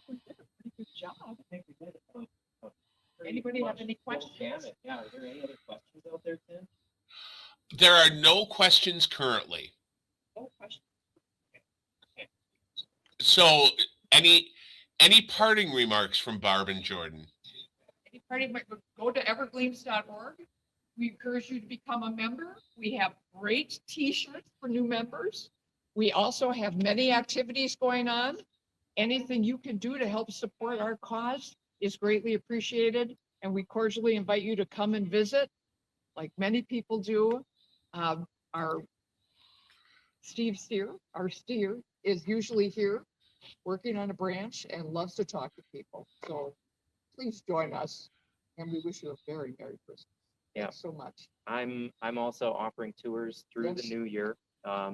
We did a pretty good job. I think we did it. Anybody have any questions? Yeah, are there any other questions out there, Tim? There are no questions currently. No questions. So, any parting remarks from Barb and Jordan? Anybody might go to evergleams.org. We encourage you to become a member. We have great t-shirts for new members. We also have many activities going on. Anything you can do to help support our cause is greatly appreciated. And we cordially invite you to come and visit, like many people do. Our Steve Steer, our steer, is usually here working on a branch and loves to talk to people. So please join us. And we wish you a very Merry Christmas. Yeah. Thanks so much. I'm also offering tours through the Yes. new year.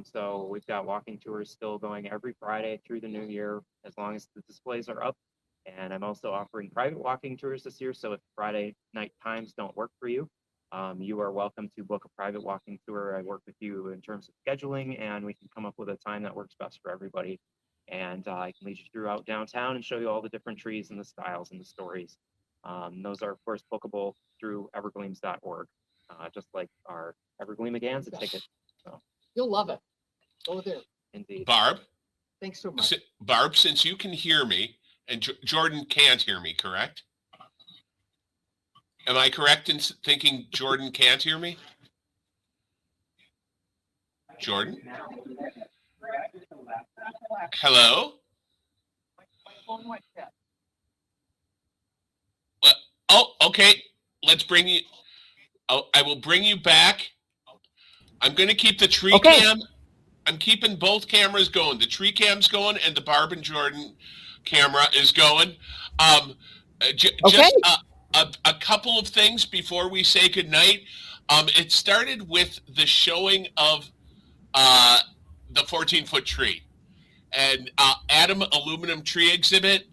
So we've got walking tours still going every Friday through the new year, as long as the displays are up. And I'm also offering private walking tours this year. So if Friday night times don't work for you, you are welcome to book a private walking tour. I work with you in terms of scheduling, and we can come up with a time that works best for everybody. And I can lead you throughout downtown and show you all the different trees and the styles and the stories. Those are, of course, bookable through evergleams.org, just like our Evergleamaganza ticket. So, You'll love it. Go there. indeed. Barb, Thanks so much. Barb, since you can hear me and Jordan can't hear me, correct? Am I correct in thinking Jordan can't hear me? Jordan? Hello? Oh, okay. Let's bring you. Oh, I will bring you back. I'm going to keep the tree cam. I'm keeping both cameras going. The tree cam's going and the Barb and Jordan camera is going. Just a couple of things before we say goodnight. It started with the showing of the 14-foot tree and Adam Aluminum Tree Exhibit.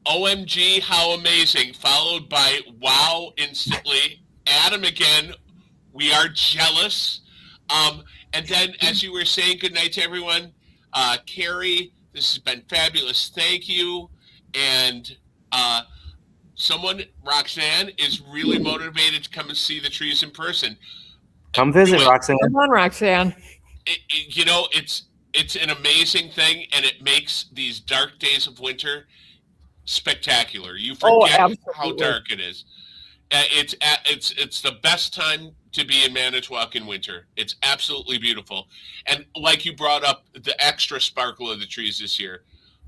OMG, how amazing, followed by wow instantly. Adam again, we are jealous. And then as you were saying goodnight to everyone, Carrie, this has been fabulous. Thank you. And someone, Roxanne, is really motivated to come and see the trees in person. Come visit, Roxanne. Come on, Roxanne. It's an amazing thing, and it makes these dark days of winter spectacular. You forget how dark it is. It's the best time to be in Manitowoc in winter. It's absolutely beautiful, and like you brought up, the extra sparkle of the trees this year.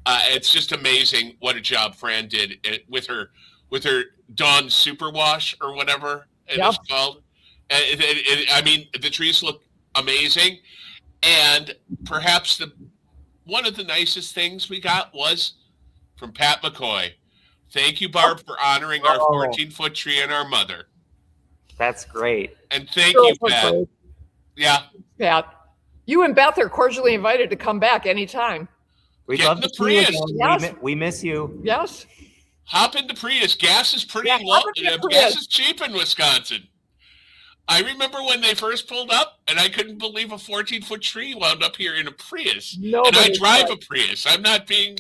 It's just amazing what a job Fran did with her Dawn Superwash or whatever it is called. I mean, the trees look amazing, and perhaps one of the nicest things we got was from Pat McCoy. Thank you, Barb, for honoring our 14-foot tree and our mother. That's great. And thank you, Pat. Yeah. Pat, you and Beth are cordially invited to come back anytime. We'd love to see you again. Yes. We miss you. Yes. Hop into Prius. Gas is pretty low. Gas is cheap in Wisconsin. I remember when they first pulled up, and I couldn't believe a 14-foot tree wound up here in a Prius. And I drive a Prius. I'm not being,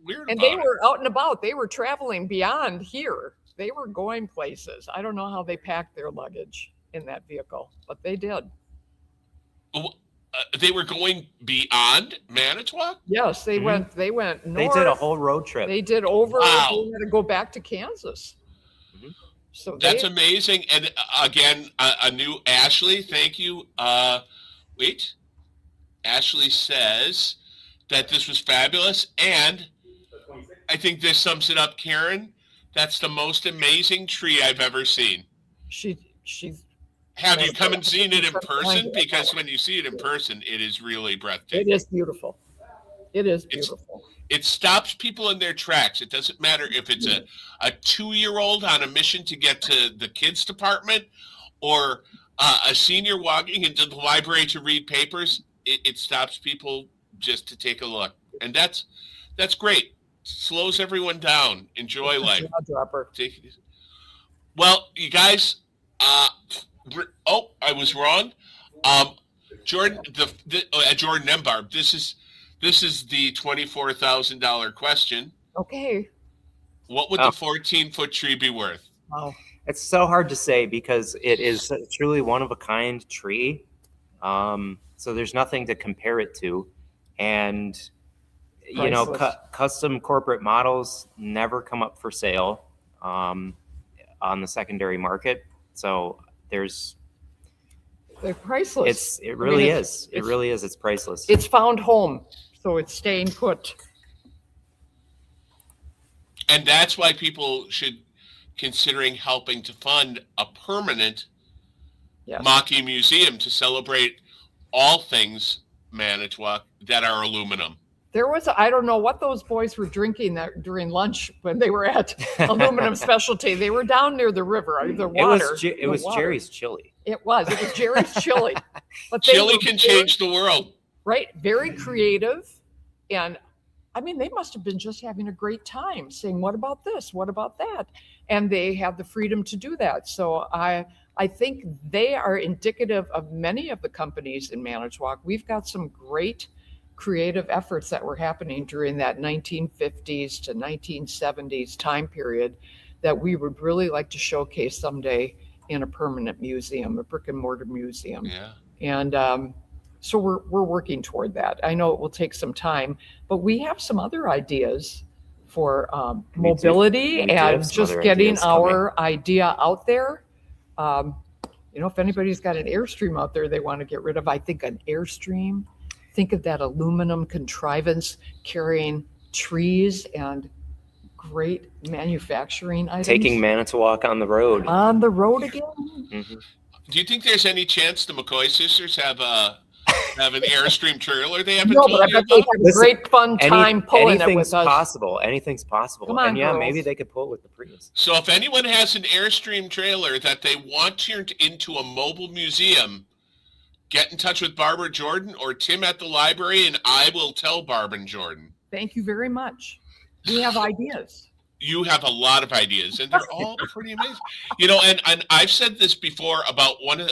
weird and about they were out and about. They were traveling beyond here. They were going places. I don't know how they packed their luggage in that vehicle, but they did. They were going beyond Manitowoc? Yes, they went. They went north. They did a whole road trip. They did over. Wow. They had to go back to Kansas. So that's amazing. And again, a new Ashley. Thank you. Ashley says that this was fabulous, and I think this sums it up, Karen. That's the most amazing tree I've ever seen. She's. Have you come and seen it in Behind person? it. Because when you see it in person, it is really breathtaking. It is beautiful. It is beautiful. It stops people in their tracks. It doesn't matter if it's a 2-year-old on a mission to get to the kids department or a senior walking into the library to read papers. It stops people just to take a look. And that's great. Slows everyone down. Enjoy life. Jaw-dropper. Well, you guys, I was wrong. Jordan, Jordan and Barb, this is the $24,000 question. Okay. What would the 14-foot tree be worth? Wow. It's so hard to say because it is truly one of a kind tree. So there's nothing to compare it to. And, you know, custom corporate models never come up for sale on the secondary market. So they're priceless. It really is. It really is. It's priceless. It's found home. So it's staying put. And that's why people should considering helping to fund a permanent Wacky museum to celebrate all things Manitowoc that are aluminum. There was, I don't know what those boys were drinking that during lunch when they were at Aluminum Specialty. They were down near the river, the water. It was Jerry's chili. It was Jerry's chili. But chili can change the world. Right. Very creative. And I mean, they must have been just having a great time saying, what about this? What about that? And they have the freedom to do that. So I think they are indicative of many of the companies in Manitowoc. We've got some great creative efforts that were happening during that 1950s to 1970s time period that we would really like to showcase someday in a permanent museum, a brick and mortar museum. Yeah. And so we're working toward that. I know it will take some time, but we have some other ideas for mobility and just getting our idea out there. You know, if anybody's got an Airstream out there they want to get rid of, I think an Airstream. Think of that aluminum contrivance carrying trees and great manufacturing items. Taking Manitowoc on the road. On the road again. Mm-hmm. Do you think there's any chance the McCoy sisters have an Airstream trailer they haven't No, told but I you bet they about? have a great fun time pulling it with us. Anything's possible. Come on, and yeah, girls. maybe they could pull it with the Prius. So if anyone has an Airstream trailer that they want turned into a mobile museum, get in touch with Barb or Jordan or Tim at the library, and I will tell Barb and Jordan. Thank you very much. We have ideas. You have a lot of ideas, and they're all pretty amazing. You know, and I've said this before about one of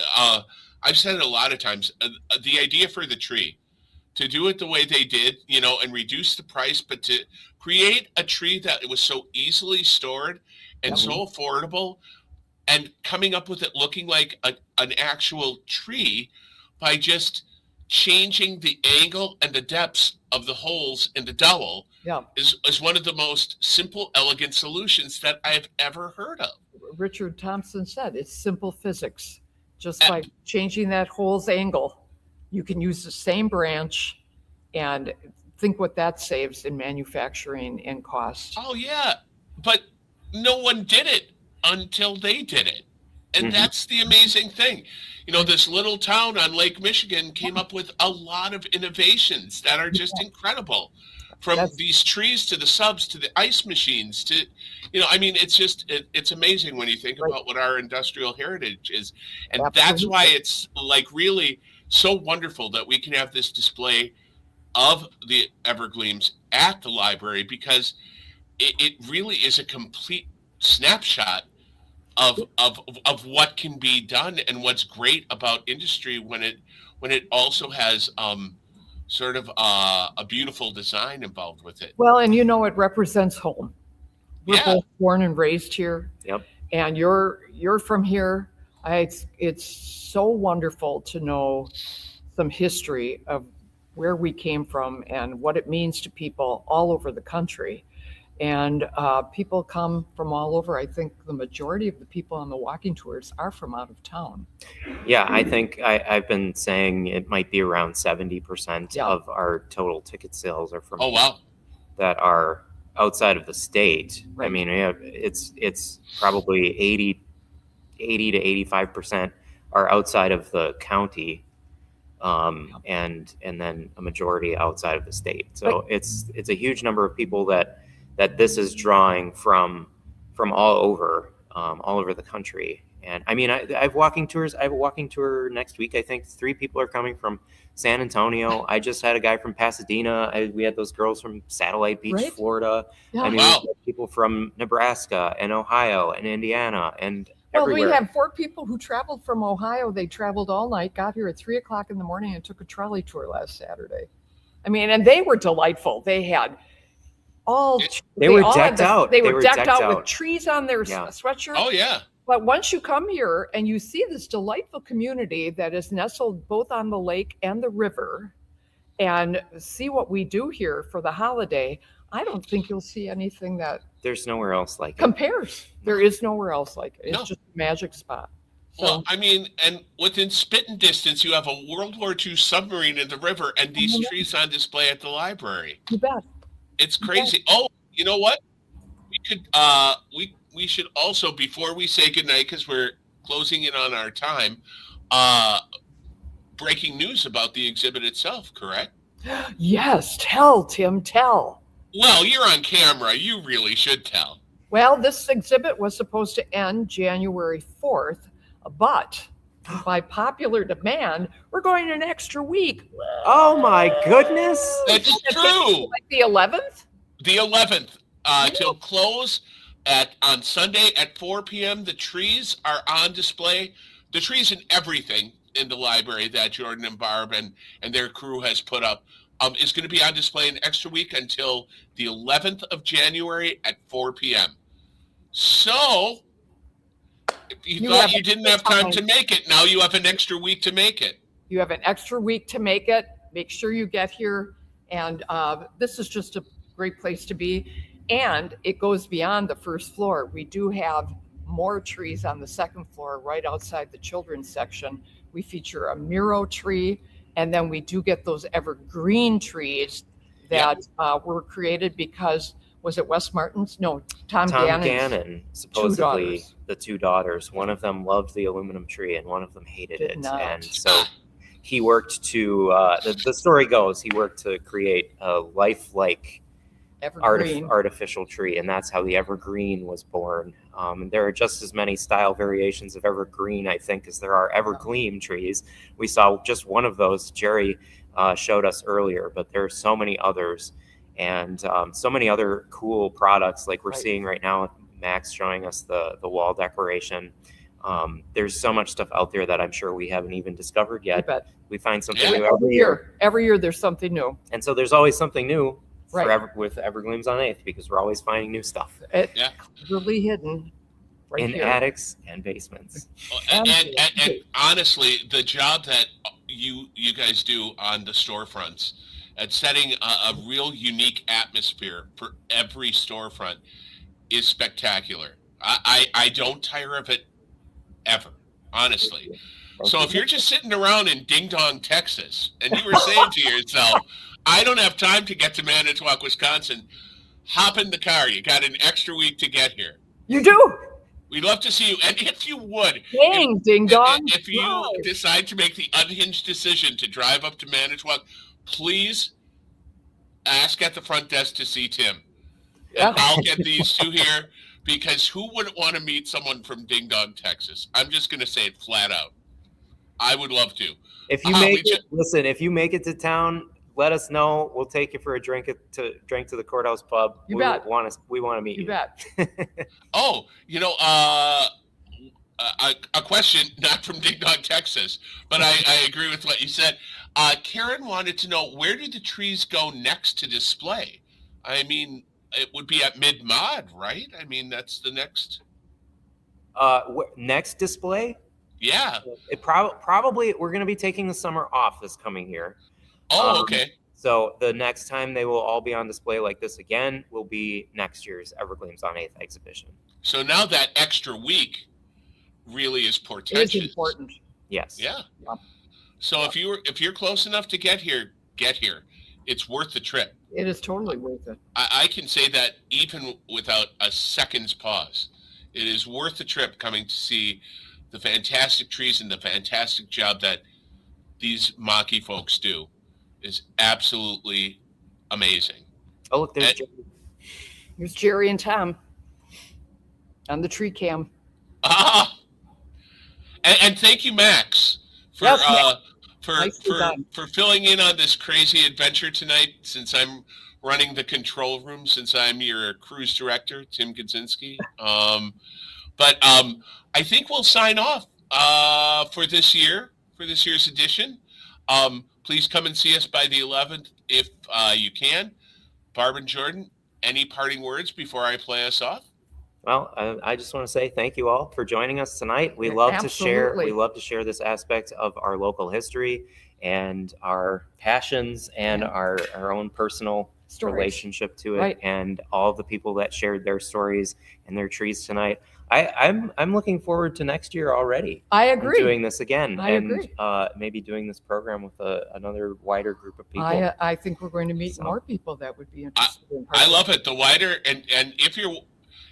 I've said it a lot of times. The idea for the tree, to do it the way they did, you know, and reduce the price, but to create a tree that was so easily stored and so affordable, and coming up with it looking like an actual tree by just changing the angle and the depths of the holes in the dowel is one of the most simple, elegant solutions that I've ever heard of. Richard Thompson said it's simple physics. Just by changing that hole's angle, you can use the same branch and think what that saves in manufacturing and cost. Oh, yeah. But no one did it until they did it. And that's the amazing thing. You know, this little town on Lake Michigan came up with a lot of innovations that are just incredible. From these trees to the subs to the ice machines to, you know, I mean, it's just, it's amazing when you think about what our industrial heritage is. And that's why it's like really so wonderful that we can have this display of the Evergleams at the library, because it really is a complete snapshot of what can be done and what's great about industry when it also has sort of a beautiful design involved with it. Well, and you know, it represents home. We're both born and raised here. Yep. And you're from here. It's so wonderful to know some history of where we came from and what it means to people all over the country. And people come from all over. I think the majority of the people on the walking tours are from out of town. Yeah, I think I've been saying it might be around 70% of our total ticket sales are from Oh, wow. that are outside of the state. I Right. mean, it's probably 80 to 85% are outside of the county, and then a majority outside of the state. So it's a huge number of people that this is drawing from all over the country. And I mean, I have walking tours. I have a walking tour next week. I think 3 people are coming from San Antonio. I just had a guy from Pasadena. We had those girls from Satellite Beach, Right. Florida. Yeah. I mean, Wow. we had people from Nebraska and Ohio and Indiana and Well, everywhere. we have 4 people who traveled from Ohio. They traveled all night, got here at 3:00 in the morning, and took a trolley tour last Saturday. I mean, and they were delightful. They had all They were all had decked out. They They were were decked decked out out. with trees on their Yeah. sweatshirts. Oh yeah. But once you come here and you see this delightful community that is nestled both on the lake and the river, and see what we do here for the holiday, I don't think you'll see anything that There's nowhere else like it. compares. There is nowhere else like it. It's No. just a magic spot. So, Well, I mean, and within spitting distance, you have a World War II submarine in the river and these trees on display at the library. you bet. It's crazy. Oh, you know what? We could we should also, before we say goodnight, because we're closing in on our time, breaking news about the exhibit itself, correct? Yes, tell, Tim, tell. Well, you're on camera. You really should tell. Well, this exhibit was supposed to end January 4th, but by popular demand, we're going an extra week. Oh my goodness! That's true. Like the 11th? The 11th till close on Sunday at 4 p.m. The trees are on display. The trees and everything in the library that Jordan and Barb and their crew has put up is going to be on display an extra week until the 11th of January at 4 p.m. So, if you thought you didn't have time to make it, now you have an extra week to make it. You have an extra week to make it. Make sure you get here. And this is just a great place to be. And it goes beyond the first floor. We do have more trees on the second floor right outside the children's section. We feature a Miro tree, and then we do get those evergreen trees that were created because, was it Wes Martin's? No, Tom Gannon, supposedly daughters. the 2 daughters. One of them loved the aluminum tree, and one of them hated Did it. not. And so he worked to. The story goes he worked to create a lifelike Evergreen. artificial tree, and that's how the evergreen was born. And there are just as many style variations of evergreen, I think, as there are evergleam trees. We saw just one of those. Jerry showed us earlier, but there are so many others, and so many other cool products like we're seeing right now with Max showing us the wall decoration. There's so much stuff out there that I'm sure we haven't even discovered yet. bet. We find something new Every year. Every year there's something new. and so there's always something new Right. with Evergleams on 8th, because we're always finding new stuff It's Yeah. really hidden right in here. attics and basements. And honestly, the job that you guys do on the storefronts at setting a real unique atmosphere for every storefront is spectacular. I don't tire of it ever, honestly. So if you're just sitting around in Ding Dong, Texas, and you were saying to yourself, I don't have time to get to Manitowoc, Wisconsin, hop in the car. You got an extra week to get here. You do. We'd love to see you. And if you would, Dang, ding dong. if you Right. decide to make the unhinged decision to drive up to Manitowoc, please ask at the front desk to see Tim. Yeah. And I'll get these 2 here, because who wouldn't want to meet someone from Ding Dong, Texas? I'm just going to say it flat out. I would love to. If you listen, if you make it to town, let us know. We'll take you for a drink to the courthouse pub. You we bet. Want to meet you. You bet. Oh, a question, not from Ding Dong, Texas, but I agree with what you said. Karen wanted to know, where do the trees go next to display? I mean, it would be at Mid-Mod, right? I mean, that's the next. Next display? Yeah. It probably we're going to be taking the summer off this coming year. Oh, okay. So the next time they will all be on display like this again will be next year's Evergleams on 8th exhibition. So now that extra week really is portentous. It is important. Yes. Yeah. Yep. So if you're close enough to get here, get here. it's worth the trip. It is totally worth it. I can say that even without a second's pause. It is worth the trip coming to see the fantastic trees and the fantastic job that these Maki folks do is absolutely amazing. Oh, look, there's And- Jerry. Here's Jerry and Tom on the tree cam. And thank you, Max, for Yes, Max. for Nice for design. for filling in on this crazy adventure tonight. Since I'm running the control room, since I'm your cruise director, Tim Kaczynski. But I think we'll sign off for this year's edition. Please come and see us by the 11th if you can. Barb and Jordan, any parting words before I play us off? Well, I just want to say thank you all for joining us tonight. We love to share. Absolutely. We love to share this aspect of our local history and our passions and Yeah. our own personal Stories. relationship to it, Right. and all of the people that shared their stories and their trees tonight. I'm looking forward to next year already. I and agree. doing this again, I and agree. maybe doing this program with another wider group of people. I think we're going to meet So- more people that would be interested in I love it. The wider and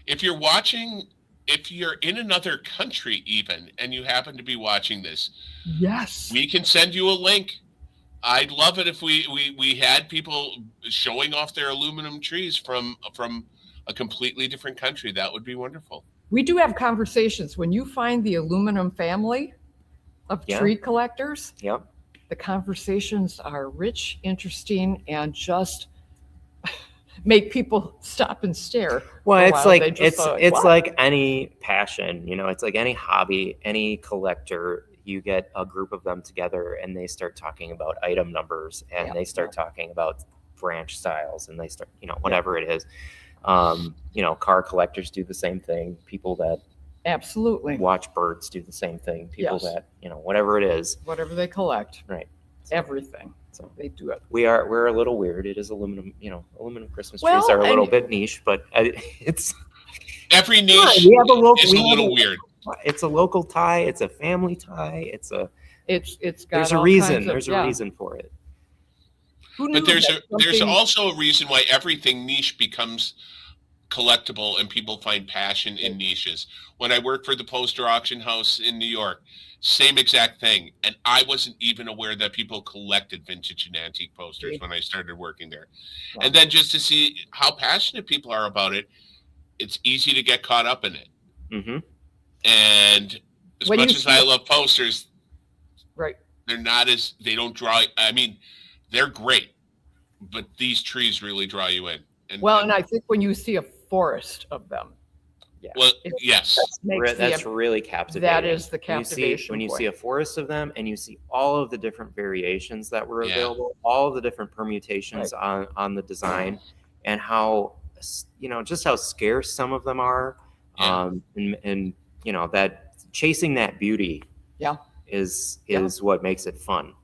if you're watching, if you're in another country even, and you happen to be watching this, Yes. we can send you a link. I'd love it if we had people showing off their aluminum trees from a completely different country. That would be wonderful. We do have conversations. When you find the aluminum family of Yeah. tree collectors, Yep. the conversations are rich, interesting, and just make people stop and stare. Well, for a it's while. like They just it's "What?" like any passion, it's like any hobby, any collector. You get a group of them together, and they start talking about item numbers, and Yeah. they start talking about branch styles, and they start, whatever it is. Car collectors do the same thing. People that Absolutely. watch birds do the same thing. People Yes. that whatever it is. Whatever they collect, Right. everything, So they do it. we're a little weird. It is aluminum. Aluminum Christmas Well, trees are a little and- bit niche, but it's Every niche we have a local. is a little weird. It's a local tie. It's a family tie. It's got there's a all reason. kinds of- There's a yeah. reason for it. Who knew But there's that there's something- also a reason why everything niche becomes collectible and people find passion in niches. When I worked for the poster auction house in New York, same exact thing. And I wasn't even aware that people collected vintage and antique posters when I started working there. Wow. And then just to see how passionate people are about it, it's easy to get caught up in it. Mm-hmm. And as When much you as see I a- love posters, Right. they don't draw. I mean, they're great, but these trees really draw you in. Well, and I think when you see a forest of them, well, it yes, makes That's the, really captivating. that is the When you captivation. see a forest of them, and you see all of the different variations that were Yeah. available, all of the different permutations on the design, and how just how scarce some of them are, Yeah. and that chasing that beauty, Yeah. is Yeah. what makes it fun.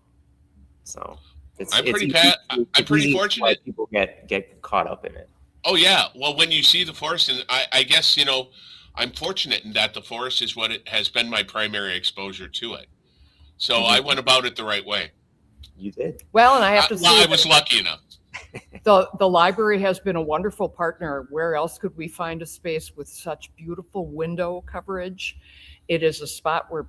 So it's I'm pretty easy- I'm it's pretty easy why fortunate. people get caught up in it. Oh yeah. Well, when you see the forest, and I guess I'm fortunate in that the forest is what it has been my primary exposure to it. So I went about it the right way. You did. Well, and I have to Well, say I was lucky enough. the library has been a wonderful partner. Where else could we find a space with such beautiful window coverage? It is a spot where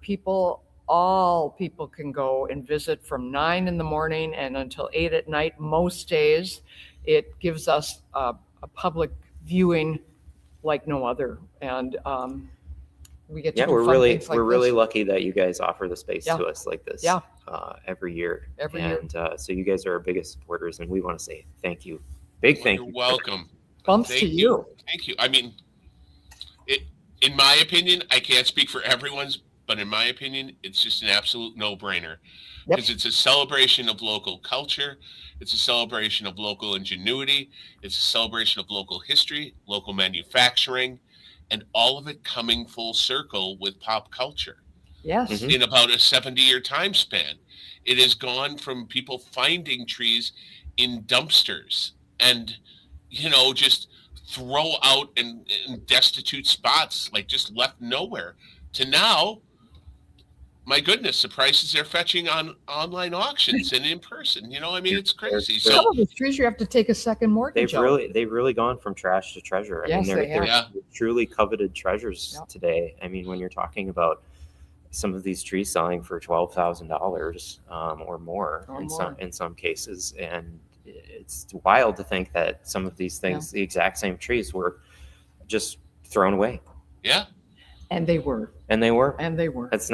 all people can go and visit from 9 in the morning and until 8 at night most days. It gives us a public viewing like no other, and we get to do We're fun really things like we're really this. lucky that you guys offer the space Yeah. to us like this. Yeah. Every year. Every year. And so you guys are our biggest supporters, and we want to say thank you. Big thank You're you. welcome. Bumps Thank to you. Thank you. I mean, in my opinion, I can't speak for everyone's, but in my opinion, it's just an absolute no-brainer. Yep. Because it's a celebration of local culture. It's a celebration of local ingenuity. It's a celebration of local history, local manufacturing, and all of it coming full circle with pop culture Yes. Mhm. in about a 70-year time span. It has gone from people finding trees in dumpsters and, just throw out in destitute spots, like just left nowhere, to now my goodness, the prices they're fetching on online auctions and in person. You know, I mean, it's crazy. They're- Some So of the trees you have to take a second mortgage they've really gone from trash to treasure. I Yes, mean, they have. Yeah. truly coveted treasures Yep. today. I mean, when you're talking about some of these trees selling for $12,000 or more Or in more. some cases, and it's wild to think that some of these things, the exact same trees, were just thrown away, yeah, and they were. and they were. That's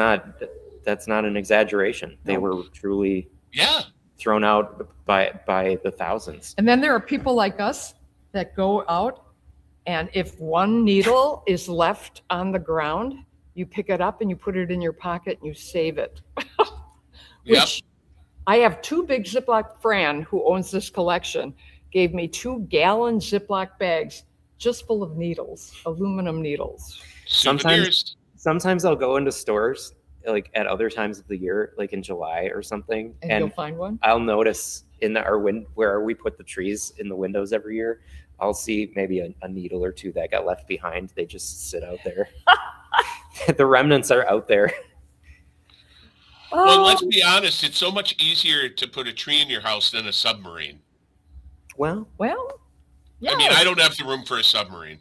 not an exaggeration. They No. were truly yeah, thrown out by the thousands. And then there are people like us that go out, and if one needle is left on the ground, you pick it up and you put it in your pocket and you save it. Yep. I have two big Ziploc. Fran, who owns this collection, gave me 2-gallon Ziploc bags just full of needles, aluminum needles. souvenirs. Sometimes I'll go into stores like at other times of the year, like in July or something, And you'll find one? I'll notice in our where we put the trees in the windows every year, I'll see maybe a needle or two that got left behind. They just sit out there. The remnants are out there. Well, Oh, let's be honest. It's so much easier to put a tree in your house than a submarine. Well, yeah. I mean, I don't have the room for a submarine,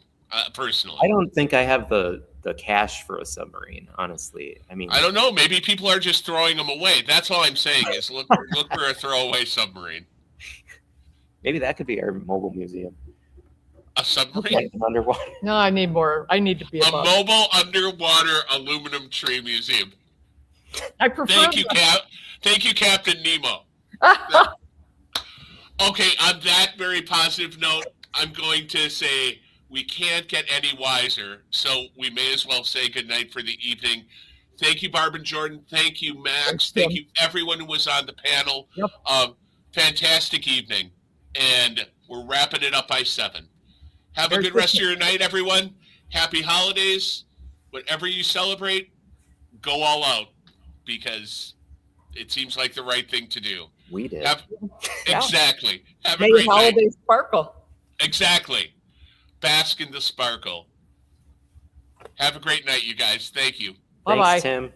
personally. I don't think I have the cash for a submarine, honestly. I mean, I don't know. Maybe people are just throwing them away. That's all I'm saying is look for a throwaway submarine. maybe that could be our mobile museum. A submarine? Like an underwater. No, I need more. I need to be A above. mobile underwater aluminum tree museum. I prefer Thank you, Thank you, Captain Nemo. Okay, on that very positive note, I'm going to say we can't get any wiser, so we may as well say goodnight for the evening. Thank you, Barb and Jordan. Thank you, Max. Thanks, Thank Tim. you, everyone who was on the panel. Yep. Fantastic evening, and we're wrapping it up by 7. Have a Merry good rest of your night, everyone. Happy holidays. Whatever you celebrate, go all out, because it seems like the right thing to do. We did. Yeah. Exactly. Have a May your great night. holidays sparkle. Exactly. Bask in the sparkle. Have a great night, you guys. Thank you. Bye-bye. Thanks, Tim.